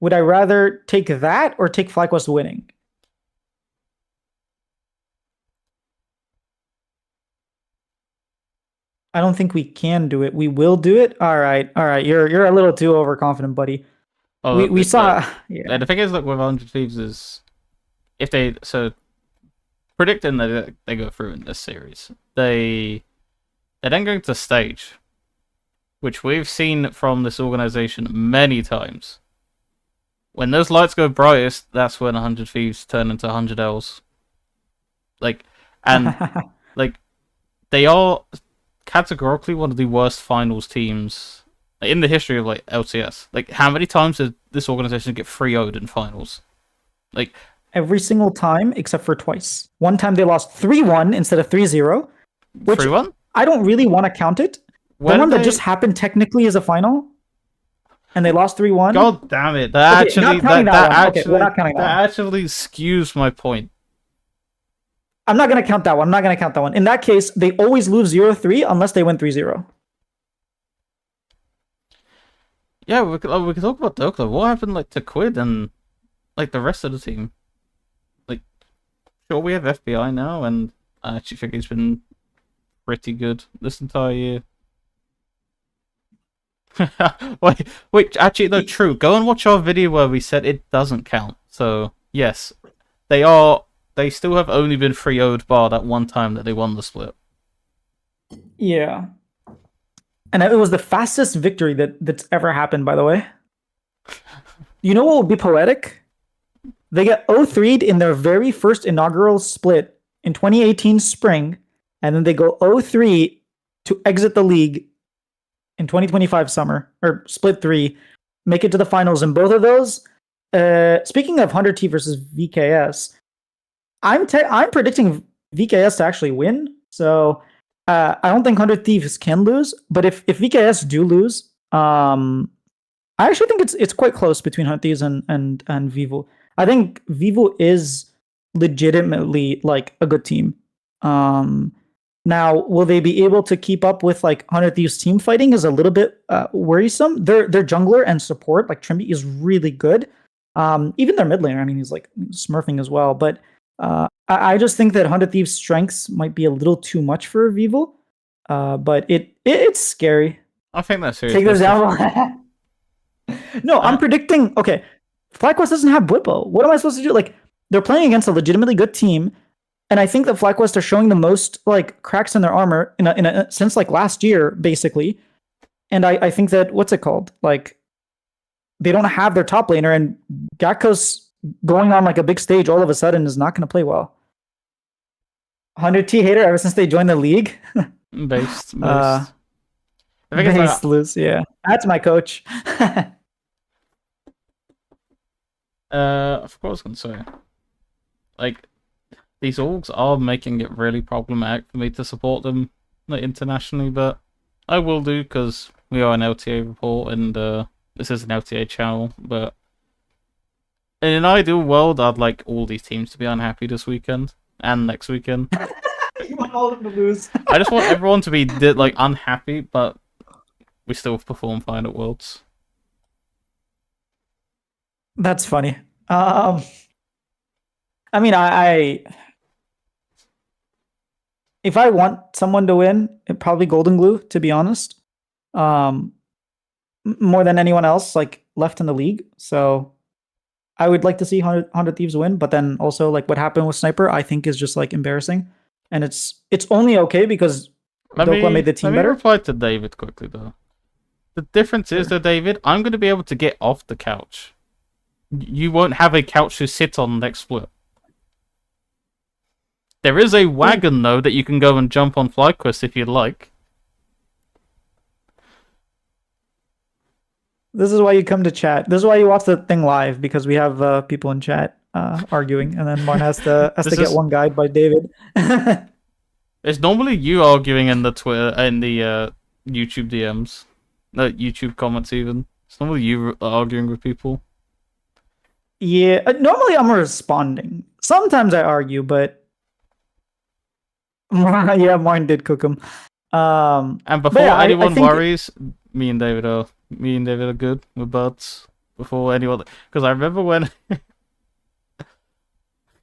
Would I rather take that or take FlyQuest winning? I don't think we can do it. We will do it. All right. You're a little too overconfident, buddy. Oh, we saw. Yeah. The thing is, like with 100 Thieves, is if they predicting that they go through in this series, they're then going to stage, which we've seen from this organization many times. When those lights go brightest, that's when 100 Thieves turn into 100 Ls. Like, and like they are categorically one of the worst finals teams in the history of like LCS. Like, how many times did this organization get 3-0'd in finals? Like every single time except for twice. One time they lost 3-1 instead of 3-0. 3-1? I don't really want to count it. The one that just happened technically is a final, and they lost 3-1. God damn it! That actually skews my point. I'm not gonna count that one. In that case, they always lose 0-3 unless they win 3-0. Yeah, we could talk about Dokla. What happened like to Quid and like the rest of the team? Like, sure, we have FBI now, and I actually think he's been pretty good this entire year. wait, actually, no, true. Go and watch our video where we said it doesn't count. So, yes, they still have only been 3-0'd bar that one time that they won the split. Yeah. And it was the fastest victory that's ever happened, by the way. You know what would be poetic? They get 0-3'd in their very first inaugural split in 2018 spring, and then they go 0-3 to exit the league in 2025 summer, or split 3, make it to the finals in both of those. Speaking of 100T versus VKS, I'm predicting VKS to actually win. So I don't think 100 Thieves can lose, but if VKS do lose, I actually think it's quite close between 100 Thieves and Vivo. I think Vivo is legitimately like a good team. Now, will they be able to keep up with like 100 Thieves team fighting is a little bit worrisome. Their jungler and support, like Trimby, is really good. Even their mid laner, I mean, he's like smurfing as well. But I just think that 100 Thieves' strengths might be a little too much for Vivo. But it's scary. I think that's serious. Take those down. No, I'm predicting. Okay, FlyQuest doesn't have Bwipo. What am I supposed to do? Like, they're playing against a legitimately good team. And I think that FlyQuest are showing the most like cracks in their armor since like last year, basically. And I think that what's it called? Like, they don't have their top laner, and Gatkos going on like a big stage all of a sudden is not going to play well. 100T hater ever since they joined the league. Based. Loose, yeah. That's my coach. Of course, I was gonna say, like, these orgs are making it really problematic for me to support them like, internationally, but I will do because we are an LTA report and this is an LTA channel. But in an ideal world, I'd like all these teams to be unhappy this weekend and next weekend. You want all of them to lose. I just want everyone to be like unhappy, but we still perform fine at Worlds. That's funny. I mean, I if I want someone to win, it probably Golden Glue, to be honest. More than anyone else, like left in the league. So I would like to see 100 Thieves win, but then also like what happened with Sniper, I think is just like embarrassing, and it's only okay because Dokla made the let team me better. reply to David quickly though. The difference is though, David, I'm going to be able to get off the couch. You won't have a couch to sit on next split. There is a wagon though that you can go and jump on FlyQuest if you'd like. This is why you come to chat. This is why you watch the thing live, because we have people in chat arguing, and then Martin has to get one guide by David. It's normally you arguing in the YouTube DMs, no YouTube comments even. It's normally you arguing with people. Yeah, normally I'm responding. Sometimes I argue, but yeah, Martin did cook him. And before anyone worries, me and David are good. We're buds. Before anyone, because I remember when.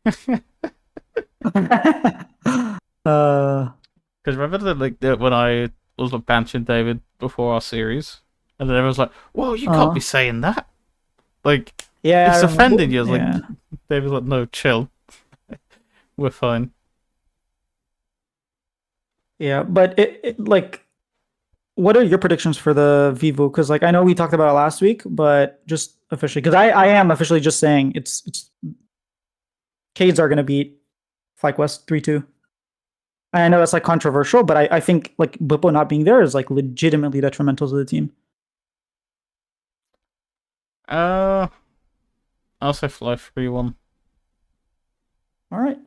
Because remember that when I was bantering David before our series, and then everyone's like, "Whoa, you can't be saying that!" Like, yeah, it's offending you. Like, David's like, "No, chill. We're fine." Yeah, but like, what are your predictions for the Vivo? Because like I know we talked about it last week, but just officially, because I am officially just saying it's Cades are gonna beat FlyQuest 3-2. I know that's like controversial, but I think like Bippo not being there is like legitimately detrimental to the team. I'll say Fly 3-1. All right.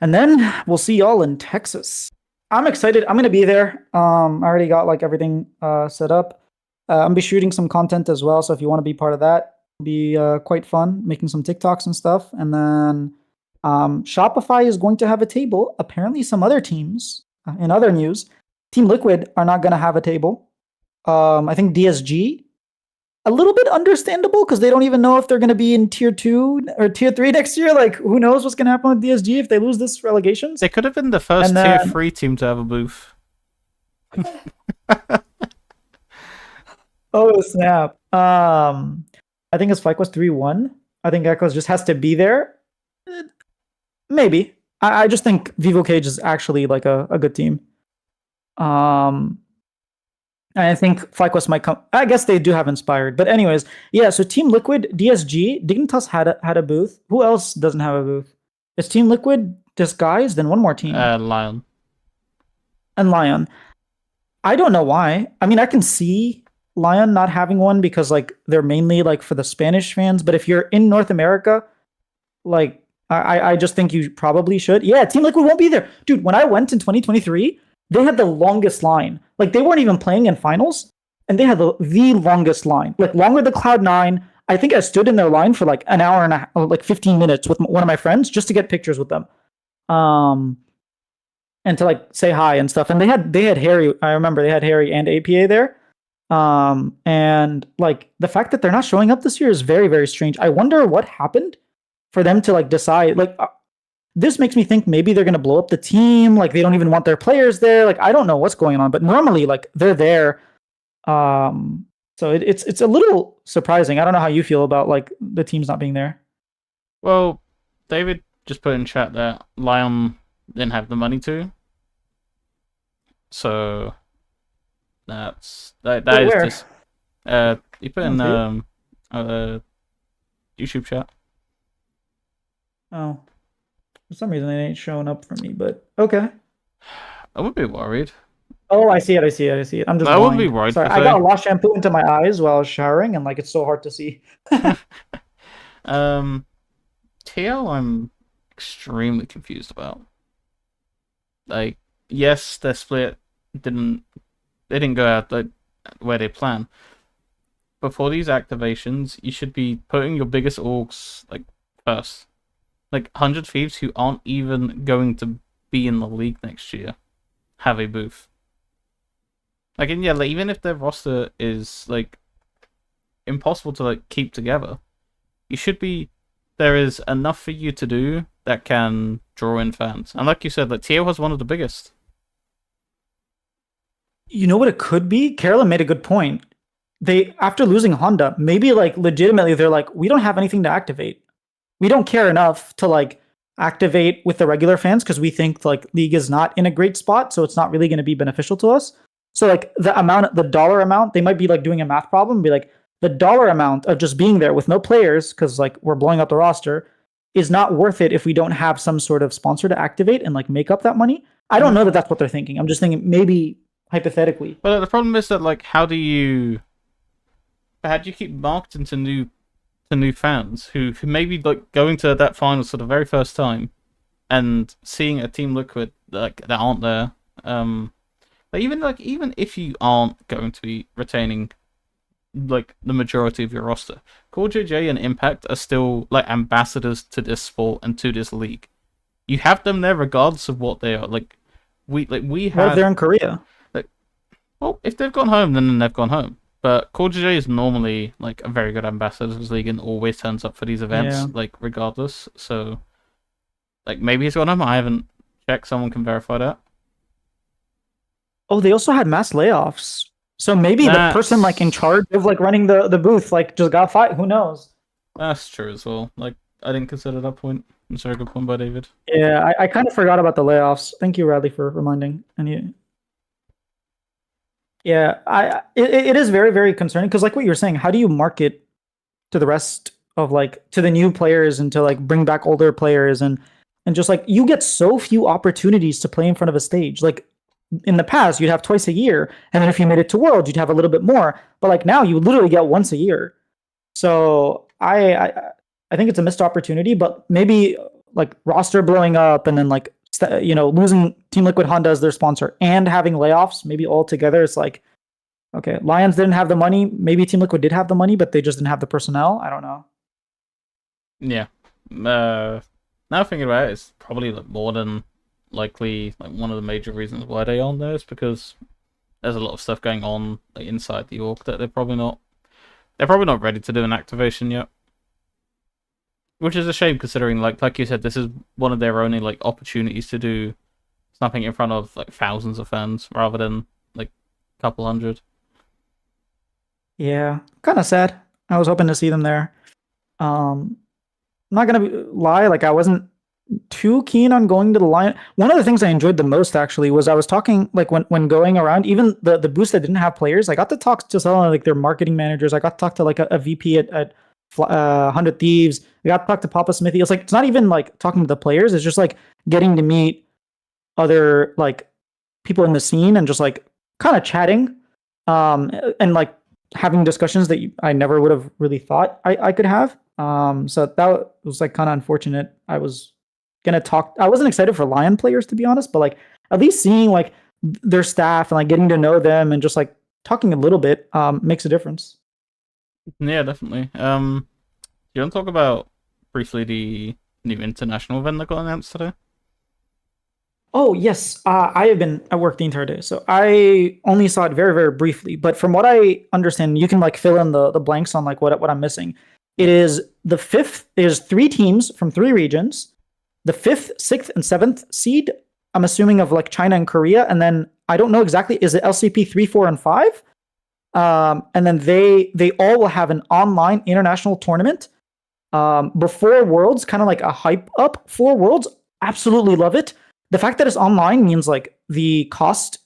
And then we'll see y'all in Texas. I'm excited. I'm gonna be there. I already got like everything set up. I'm gonna be shooting some content as well. So if you want to be part of that, it'll be quite fun, making some TikToks and stuff. And then Shopify is going to have a table. Apparently, some other teams, in other news, Team Liquid are not going to have a table. I think DSG, a little bit understandable because they don't even know if they're going to be in tier 2 or tier 3 next year. Like, who knows what's going to happen with DSG if they lose this relegations? They could have been the first tier 3 team to have a booth. Oh, snap. I think it's FlyQuest 3-1. I think Echoes just has to be there. Maybe. I just think Vivo Cage is actually like a good team. I think FlyQuest might come. I guess they do have Inspired. But anyways, yeah, so Team Liquid, DSG, Dignitas had a booth. Who else doesn't have a booth? It's Team Liquid, Disguise, then one more team. Lion. And Lion. I don't know why. I mean, I can see Lion not having one because like they're mainly like for the Spanish fans. But if you're in North America, like I just think you probably should. Yeah, Team Liquid won't be there. Dude, when I went in 2023, they had the longest line. Like they weren't even playing in finals, and they had the longest line. Like longer than Cloud9. I think I stood in their line for like an hour and a half, like 15 minutes with one of my friends just to get pictures with them. And to like say hi and stuff. And they had Harry. I remember they had Harry and APA there. And like the fact that they're not showing up this year is very, very strange. I wonder what happened for them to like decide. Like this makes me think maybe they're gonna blow up the team. Like they don't even want their players there. Like I don't know what's going on. But normally, like they're there. So it's a little surprising. I don't know how you feel about like the teams not being there. Well, David just put in chat that Lion didn't have the money to. So that Wait, is where? just you put in YouTube chat. Oh, for some reason it ain't showing up for me. But okay. I would be worried. Oh, I see it. I'm just. I blind. wouldn't be worried. Sorry, I got a lot of shampoo into my eyes while I was showering, and like it's so hard to see. TL, I'm extremely confused about. Like, yes, their split didn't go out like where they plan. But for these activations, you should be putting your biggest orgs like first. Like 100 Thieves who aren't even going to be in the league next year have a booth. Like, and yeah, like, even if their roster is like impossible to like keep together, you should be. There is enough for you to do that can draw in fans, and like you said, like TO has one of the biggest. You know what it could be? Carolyn made a good point. they after losing Honda, maybe like legitimately they're like, we don't have anything to activate. We don't care enough to like activate with the regular fans because we think like league is not in a great spot, so it's not really going to be beneficial to us. So like the dollar amount, they might be like doing a math problem, and be like the dollar amount of just being there with no players because like we're blowing up the roster is not worth it if we don't have some sort of sponsor to activate and like make up that money. I don't know that that's what they're thinking. I'm just thinking maybe hypothetically. But the problem is that like how do you keep marketing to new fans who maybe like going to that final for the very first time and seeing a Team Liquid like that aren't there. But even if you aren't going to be retaining like the majority of your roster, Core JJ and Impact are still like ambassadors to this sport and to this league. You have them there regardless of what they are. Like we have. What if they're in Korea? Like, well, if they've gone home, then they've gone home. But Core JJ is normally like a very good ambassador to this league and always turns up for these events, like regardless. So, like maybe he's gone home. I haven't checked. Someone can verify that. Oh, they also had mass layoffs. So maybe the person like in charge of like running the booth like just got fired. Who knows? That's true as well. Like I didn't consider that point. That's a very good point by David. Yeah, I kind of forgot about the layoffs. Thank you, Radley, for reminding. And it is very, very concerning because like what you're saying, how do you market to the rest of like to the new players and to like bring back older players and just like you get so few opportunities to play in front of a stage. Like in the past, you'd have twice a year, and then if you made it to Worlds, you'd have a little bit more. But like now, you literally get once a year. So I think it's a missed opportunity. But maybe like roster blowing up, and then like losing Team Liquid Honda as their sponsor, and having layoffs, maybe all together, it's like okay, Lions didn't have the money. Maybe Team Liquid did have the money, but they just didn't have the personnel. I don't know. Yeah. Now thinking about it, it's probably like more than likely like one of the major reasons why they aren't there is because there's a lot of stuff going on like inside the org that they're probably not ready to do an activation yet, which is a shame considering like you said, this is one of their only like opportunities to do something in front of like thousands of fans rather than like a couple hundred. Yeah, kind of sad. I was hoping to see them there. I'm not gonna lie, like I wasn't too keen on going to the Lion. One of the things I enjoyed the most actually was I was talking like when going around, even the booths that didn't have players, I got to talk to some of like their marketing managers. I got to talk to like a VP at 100 Thieves. I got to talk to Papa Smithy. It's like it's not even like talking to the players. It's just like getting to meet other like people in the scene and just like kind of chatting, and like having discussions that I never would have really thought I could have. So that was like kind of unfortunate. I wasn't excited for Lion players to be honest, but like at least seeing like their staff and like getting to know them and just like talking a little bit makes a difference. Yeah, definitely. Do you want to talk about briefly the new international event that got announced today? Oh yes, I have been at work the entire day, so I only saw it very, very briefly. But from what I understand, you can like fill in the blanks on like what I'm missing. It is the fifth. There's 3 teams from 3 regions. The 5th, 6th, and 7th seed. I'm assuming of like China and Korea, and then I don't know exactly. Is it LCP 3, 4, and 5? And then they all will have an online international tournament before Worlds, kind of like a hype up for Worlds. Absolutely love it. The fact that it's online means like the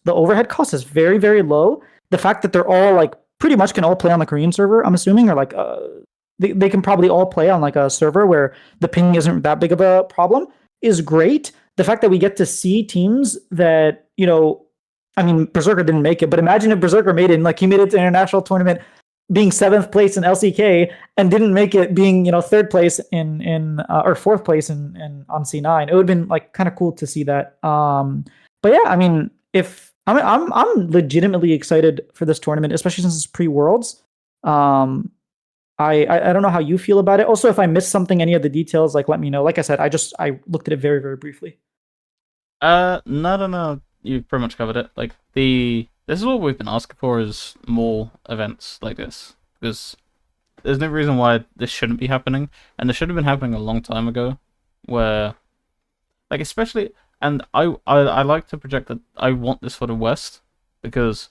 overhead cost is very, very low. The fact that they're all like pretty much can all play on the Korean server, I'm assuming, or like they can probably all play on like a server where the ping isn't that big of a problem is great. The fact that we get to see teams that, I mean, Berserker didn't make it, but imagine if Berserker made it and like he made it to international tournament being 7th place in LCK and didn't make it being, 3rd place in or 4th place in on C9. It would have been like kind of cool to see that. But yeah, I mean, if I'm legitimately excited for this tournament, especially since it's pre-Worlds. I don't know how you feel about it. Also, if I missed something, any of the details, like let me know. Like I said, I looked at it very, very briefly. No. You pretty much covered it. Like this is what we've been asking for is more events like this because there's no reason why this shouldn't be happening, and this should have been happening a long time ago. Where, like, especially, and I like to project that I want this for the West because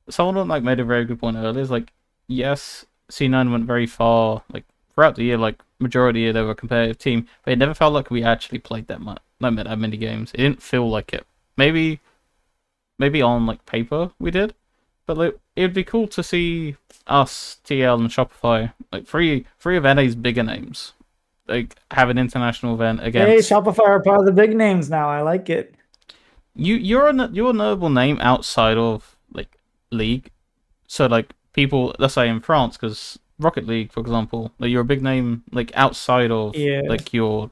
someone like made a very good point earlier. Is like yes, C9 went very far, like throughout the year, like majority of the year they were a competitive team, but it never felt like we actually played that much, that many games. It didn't feel like it. Maybe on like paper we did, but like it would be cool to see us, TL, and Shopify, like three of NA's bigger names, like have an international event Hey, against Shopify are part of the big names now. I like it. you're a notable name outside of like League. So like people, let's say in France, because Rocket League, for example, like you're a big name like outside of Yeah. like your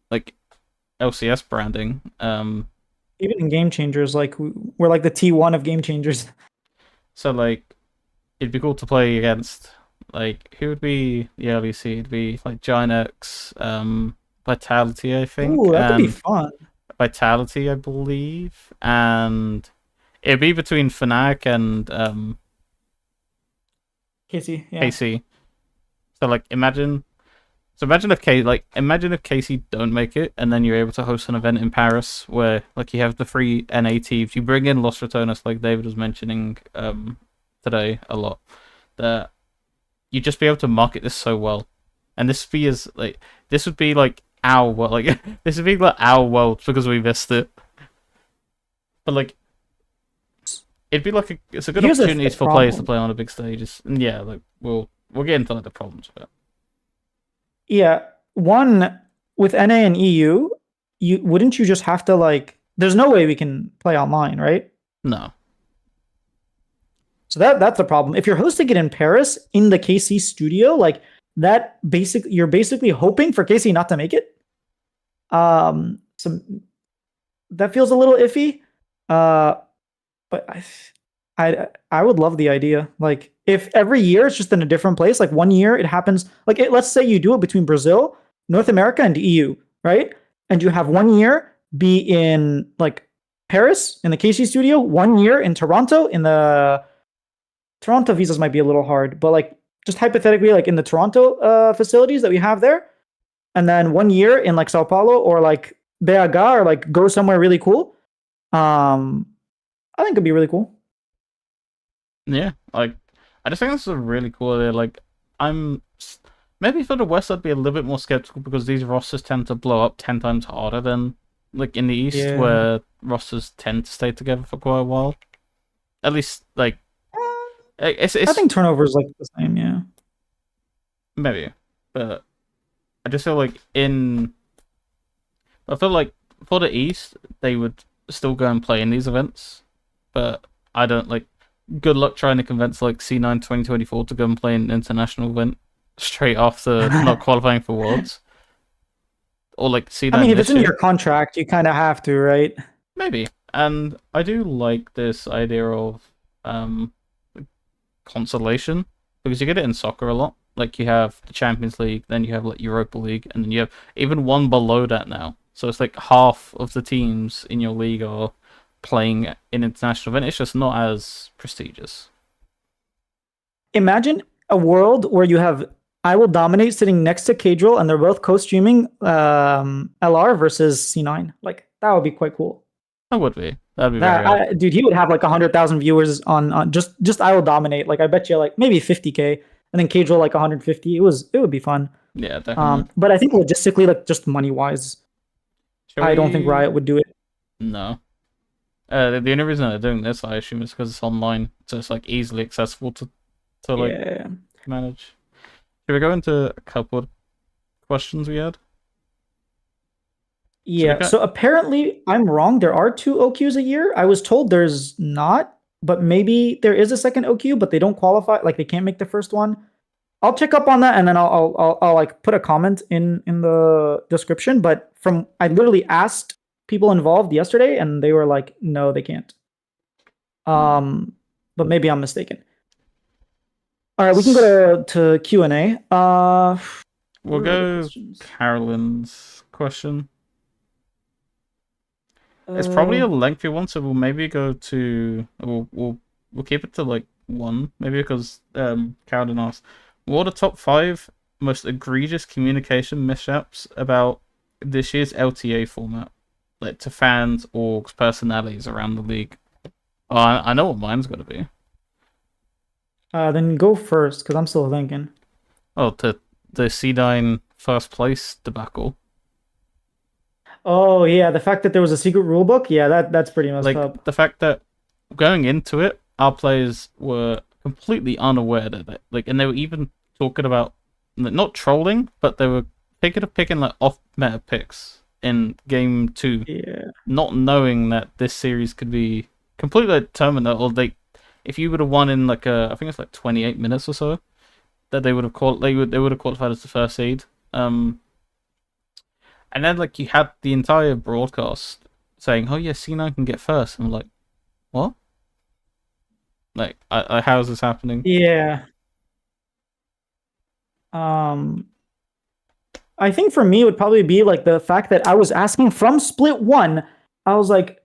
like LCS branding. Even in Game Changers, like we're like the T1 of Game Changers. So like it'd be cool to play against like who would be the early seed? It'd be like Ginex, Vitality, I think, Ooh, that could be and fun. Vitality, I believe, and it'd be between Fnatic and Casey, yeah. KC. So like imagine if KC don't make it, and then you're able to host an event in Paris where like you have the three NA teams, you bring in Los Returnos, like David was mentioning today a lot, that you'd just be able to market this so well, and this would be like our world, like this would be like our world because we missed it, but like it'd be like it's a good Here's opportunity the for players to problem. play on the big stages, and yeah, like we'll get into like the problems of it. Yeah, one with NA and EU, you wouldn't you just have to like? There's no way we can play online, right? No, So that's the problem. If you're hosting it in Paris in the KC studio, like you're basically hoping for KC not to make it. So that feels a little iffy. Uh, but I would love the idea. Like if every year it's just in a different place. Like one year it happens. Like let's say you do it between Brazil, North America, and EU, right? And you have one year be in like Paris in the KC studio, one year in Toronto in the Toronto visas might be a little hard, but like just hypothetically, like in the Toronto facilities that we have there, and then one year in like Sao Paulo or like BH or like go somewhere really cool. I think it'd be really cool. yeah, like I just think this is a really cool idea. Like I'm maybe for the West I'd be a little bit more skeptical because these rosters tend to blow up 10 times harder than like in the East Yeah. where rosters tend to stay together for quite a while. At least like I it's think turnover is like the same. Yeah. maybe, but I just feel like I feel like for the East they would still go and play in these events, but I don't like. Good luck trying to convince like C9 2024 to go and play an international event straight after not qualifying for Worlds, or like I mean, C9 if it's this in year. your contract, you kind of have to, right? Maybe. And I do like this idea of um consolation because you get it in soccer a lot. Like you have the Champions League, then you have like Europa League, and then you have even one below that now. So it's like half of the teams in your league are playing in international event. It's just not as prestigious. Imagine a world where you have I Will Dominate sitting next to Cadril and they're both co-streaming LR versus C9. Like that would be quite cool. That would be. That'd be very That odd. dude, he would have like 100,000 viewers on just I Will Dominate. Like I bet you like maybe 50K and then Cadril like 150. It would be fun. Yeah, definitely. But I think logistically, like just money wise, Shall I don't think we? Riot would do it. No. The only reason they're doing this, I assume, is because it's online, so it's like easily accessible to like Yeah. manage. Should we go into a couple of questions we had? Yeah. So apparently I'm wrong. There are two OQs a year. I was told there's not, but maybe there is a second OQ, but they don't qualify. Like they can't make the first one. I'll check up on that and then I'll like put a comment in the description. But from I literally asked people involved yesterday and they were like, no, they can't. But maybe I'm mistaken. All right, we can go to Q&A. We'll go Carolyn's question. It's probably a lengthy one, so we'll maybe go to we'll keep it to like one, maybe because Carolyn asked, what are the top 5 most egregious communication mishaps about this year's LTA format, like to fans, orgs, personalities around the league? Oh, I know what mine's gonna be. Then go first, because I'm still thinking. Oh, the C9 first place debacle. Oh yeah, the fact that there was a secret rule book, yeah, that's pretty messed Like up. the fact that going into it, our players were completely unaware that and they were even talking about not trolling, but they were picking like off meta picks in game 2, Yeah. not knowing that this series could be completely determined, or if you would have won in like I think it's like 28 minutes or so, that they would have qualified as the first seed. And then like you had the entire broadcast saying, "Oh yeah, C9 can get first." And I'm like, "What? Like, how is this happening?" Yeah. Um, I think for me it would probably be like the fact that I was asking from split one. I was like,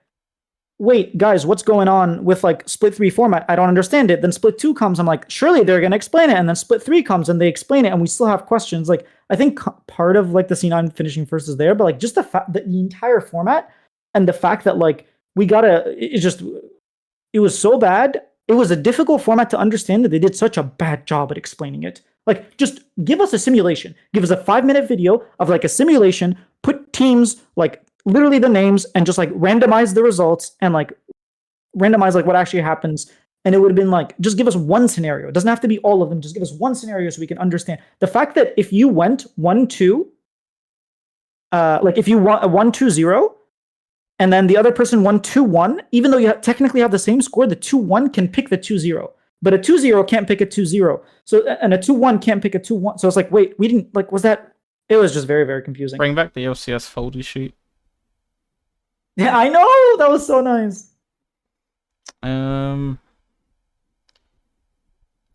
wait, guys, what's going on with like split 3 format? I don't understand it. Then split 2 comes. I'm like, surely they're going to explain it. And then split 3 comes and they explain it and we still have questions. Like, I think part of like the C9 finishing first is there, but like just the fact that the entire format and the fact that like we gotta, it was so bad. It was a difficult format to understand that they did such a bad job at explaining it. Like, just give us a simulation. Give us a 5-minute video of like a simulation. Put teams like literally the names and just like randomize the results and like randomize like what actually happens. And it would have been like, just give us one scenario. It doesn't have to be all of them. Just give us one scenario so we can understand. The fact that if you went 1-2, like if you won a 1-2-0, and then the other person won 2-1, even though you technically have the same score, the 2-1 can pick the 2-0. But a 2-0 can't pick a 2-0. So, and a 2-1 can't pick a 2-1. So it's like, wait, we didn't, like, was that, it was just very, very confusing. Bring back the LCS foldy sheet. Yeah, I know! That was so nice. Do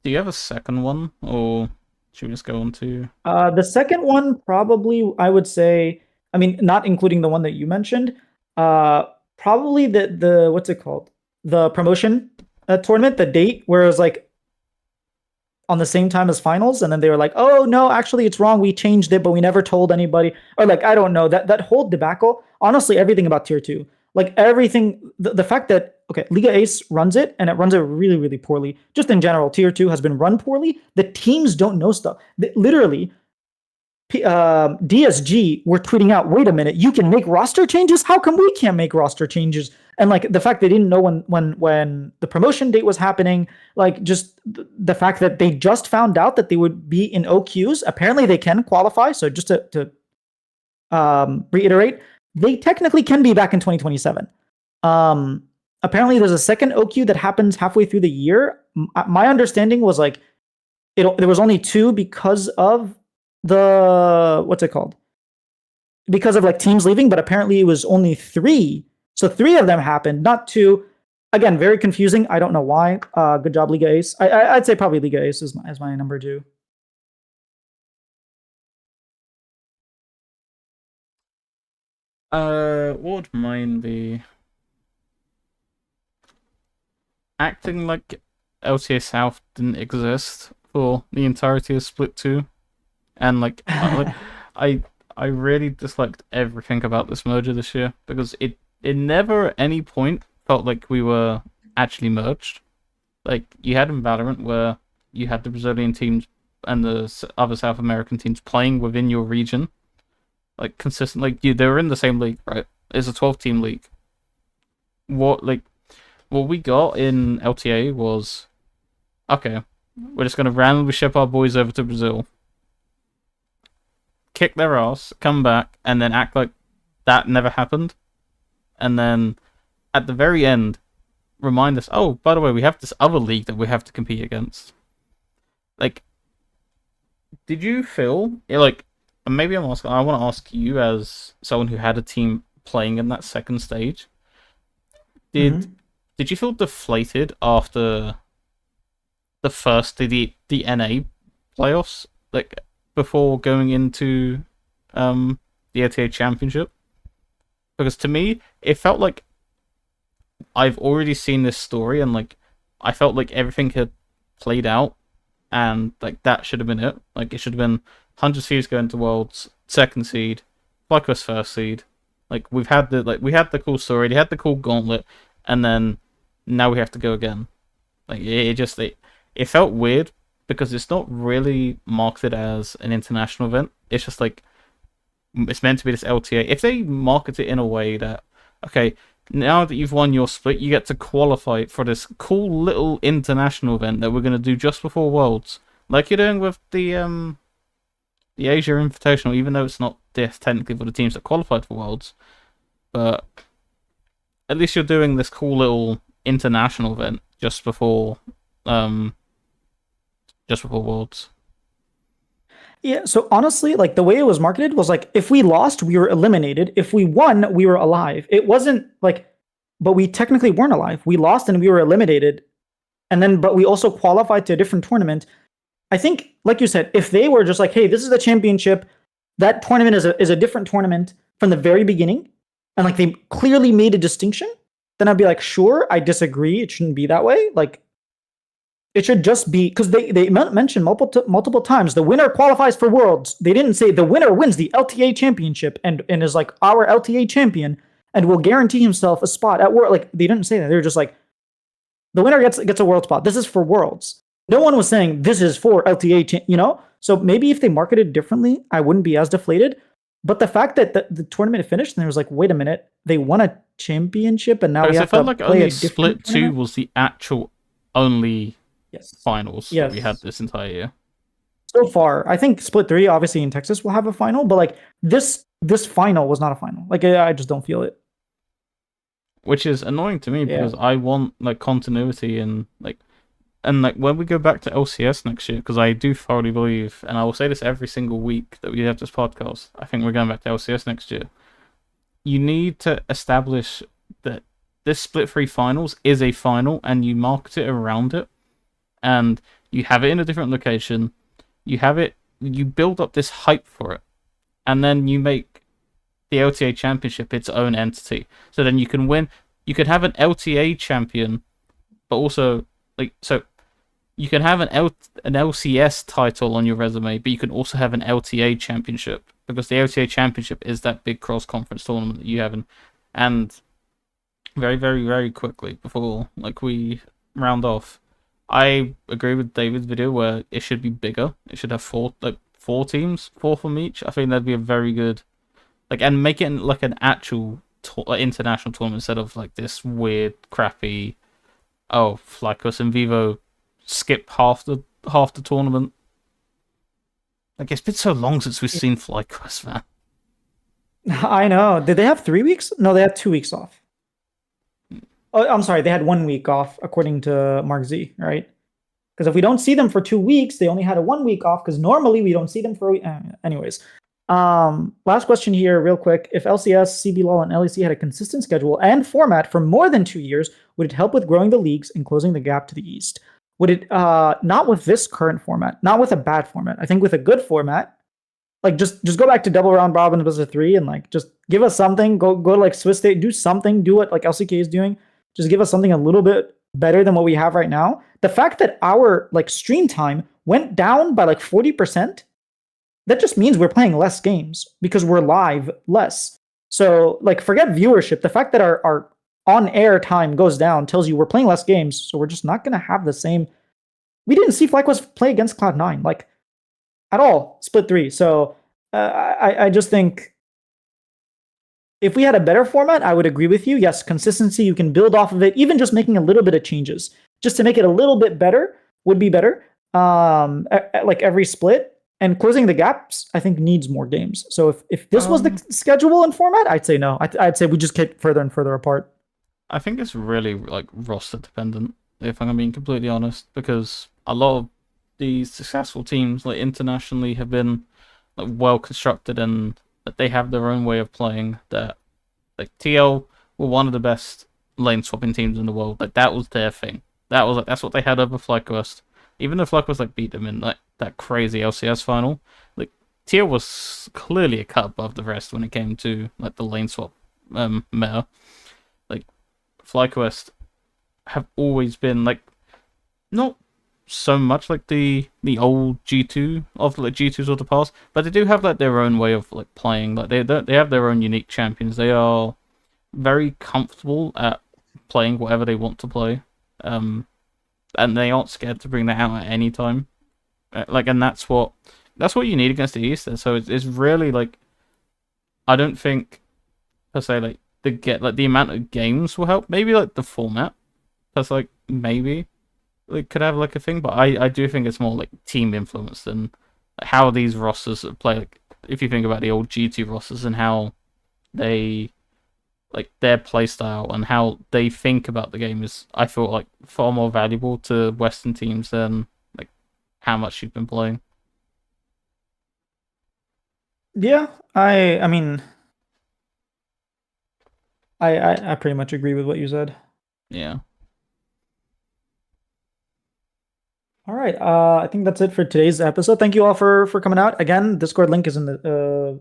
you have a second one, or should we just go on to? The second one, probably, I would say, I mean, not including the one that you mentioned, probably the what's it called? The promotion tournament, the date, where it was like on the same time as finals, and then they were like, "Oh no, actually it's wrong. We changed it, but we never told anybody." Or like, I don't know, that whole debacle. Honestly, everything about tier 2, like everything, the fact that okay, Liga Ace runs it and it runs it really, really poorly. Just in general, tier 2 has been run poorly. The teams don't know stuff. Literally, DSG were tweeting out, "Wait a minute, you can make roster changes? How come we can't make roster changes?" And like the fact they didn't know when the promotion date was happening, like just the fact that they just found out that they would be in OQs. Apparently, they can qualify. So just to reiterate, they technically can be back in 2027. Apparently, there's a second OQ that happens halfway through the year. My understanding was like there was only 2 because of the what's it called? Because of like teams leaving, but apparently it was only 3. So 3 of them happened, not 2. Again, very confusing. I don't know why. Good job, Liga Ace. I'd say probably Liga Ace is my number 2. What would mine be? Acting like LTA South didn't exist for the entirety of Split 2, and like I really disliked everything about this merger this year because it never at any point felt like we were actually merged. Like you had in Valorant where you had the Brazilian teams and the other South American teams playing within your region, like consistently. Like they were in the same league, right? It's a 12-team league. What we got in LTA was okay. We're just gonna randomly ship our boys over to Brazil, kick their ass, come back, and then act like that never happened. And then at the very end, remind us, oh, by the way, we have this other league that we have to compete against. Like, did you feel like maybe I want to ask you as someone who had a team playing in that second stage, did you feel deflated after the NA playoffs, like before going into the LTA Championship? Because to me, it felt like I've already seen this story, and like I felt like everything had played out, and like that should have been it. Like it should have been 100 Thieves going to Worlds, second seed, FlyQuest first seed. Like we had the cool story, they had the cool gauntlet, and then now we have to go again. Like it it felt weird because it's not really marketed as an international event. It's just like it's meant to be this LTA. If they market it in a way that, okay, now that you've won your split, you get to qualify for this cool little international event that we're gonna do just before Worlds, like you're doing with the Asia Invitational, even though it's not this technically for the teams that qualified for Worlds, but at least you're doing this cool little international event um just before Worlds. Yeah, so honestly, like the way it was marketed was like if we lost, we were eliminated. If we won, we were alive. It wasn't like, but we technically weren't alive. We lost and we were eliminated. And then, but we also qualified to a different tournament. I think, like you said, if they were just like, hey, this is the championship, that tournament is a different tournament from the very beginning, and like they clearly made a distinction, then I'd be like, sure, I disagree. It shouldn't be that way. Like, it should just be because they mentioned multiple times the winner qualifies for Worlds. They didn't say the winner wins the LTA championship and is like our LTA champion and will guarantee himself a spot at World. Like they didn't say that. They were just like the winner gets a World spot. This is for Worlds. No one was saying this is for LTA. So maybe if they marketed differently, I wouldn't be as deflated. But the fact that the tournament finished and there was like, wait a minute, they won a championship and now we have to like play only a different Split 2 was the actual only finals that we had this entire year. So far, I think Split 3, obviously in Texas, will have a final, but like this final was not a final. Like I just don't feel it. Which is annoying to me because I want like continuity and when we go back to LCS next year, because I do thoroughly believe, and I will say this every single week that we have this podcast, I think we're going back to LCS next year. You need to establish that this Split 3 finals is a final and you market it around it. And you have it in a different location, you build up this hype for it, and then you make the LTA Championship its own entity. So then you can win, you could have an LTA champion, but also, you can have an LCS title on your resume, but you can also have an LTA Championship, because the LTA Championship is that big cross-conference tournament that you have and very, very, very quickly, before we round off, I agree with David's video where it should be bigger. It should have four teams, 4 from each. I think that'd be a very good, and make it like an actual international tournament instead of like this weird, crappy, Flycos and Vivo skip half the tournament. Like, it's been so long since we've seen Flycos, man. I know. Did they have 3 weeks? No, they had 2 weeks off. Oh, I'm sorry. They had 1 week off, according to Mark Z, right? Because if we don't see them for 2 weeks, they only had a 1 week off. Because normally we don't see them for. Anyways, last question here, real quick. If LCS, CBLOL, and LEC had a consistent schedule and format for more than 2 years, would it help with growing the leagues and closing the gap to the East? Would it? Not with this current format. Not with a bad format. I think with a good format. Like just go back to double round robin best of 3 and like just give us something. Go to like Swiss State, do something. Do what like LCK is doing. Just give us something a little bit better than what we have right now. The fact that our like stream time went down by like 40%, that just means we're playing less games because we're live less. So like forget viewership. The fact that our on-air time goes down tells you we're playing less games. So we're just not going to have the same. We didn't see FlyQuest play against Cloud9 like at all, Split 3. So I just think if we had a better format, I would agree with you. Yes, consistency, you can build off of it. Even just making a little bit of changes just to make it a little bit better would be better. Like every split, and closing the gaps, I think needs more games. So if this was the schedule and format, I'd say no. I'd say we just get further and further apart. I think it's really like roster dependent, if I'm being completely honest, because a lot of these successful teams like internationally have been like well constructed and that they have their own way of playing. That like TL were one of the best lane swapping teams in the world. Like that was their thing. That's what they had over FlyQuest. Even though FlyQuest like beat them in like that crazy LCS final, like TL was clearly a cut above the rest when it came to like the lane swap meta. Like FlyQuest have always been like not so much like the old G2 of like G2s of the past, but they do have like their own way of like playing. Like they have their own unique champions. They are very comfortable at playing whatever they want to play. and they aren't scared to bring that out at any time. Like, and that's what you need against the East. So it's really like, I don't think per se like the amount of games will help. Maybe like the format. That's like maybe it could have like a thing, but I do think it's more like team influence than how these rosters play. Like, if you think about the old G2 rosters and how they like their play style and how they think about the game is, I feel like, far more valuable to Western teams than like how much you've been playing. Yeah, I mean, I pretty much agree with what you said. Yeah. All right. I think that's it for today's episode. Thank you all for coming out. Again, Discord link is in the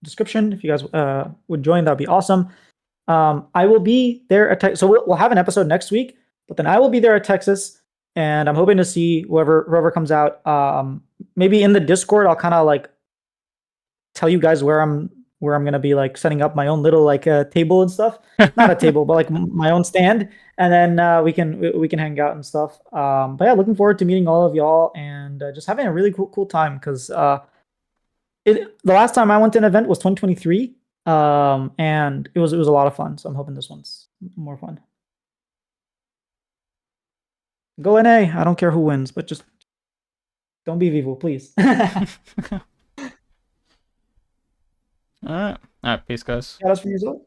description. If you guys would join, that'd be awesome. I will be there at so we'll have an episode next week, but then I will be there at Texas, and I'm hoping to see whoever comes out. Maybe in the Discord, I'll kind of like tell you guys where I'm gonna be like setting up my own little like table and stuff. Not a table, but like my own stand, and then we can hang out and stuff. But yeah, looking forward to meeting all of y'all and just having a really cool time because the last time I went to an event was 2023, and it was a lot of fun. So I'm hoping this one's more fun. Go NA. I don't care who wins, but just don't be Vivo, please. All right. Peace, guys. Yeah, that's from yourself.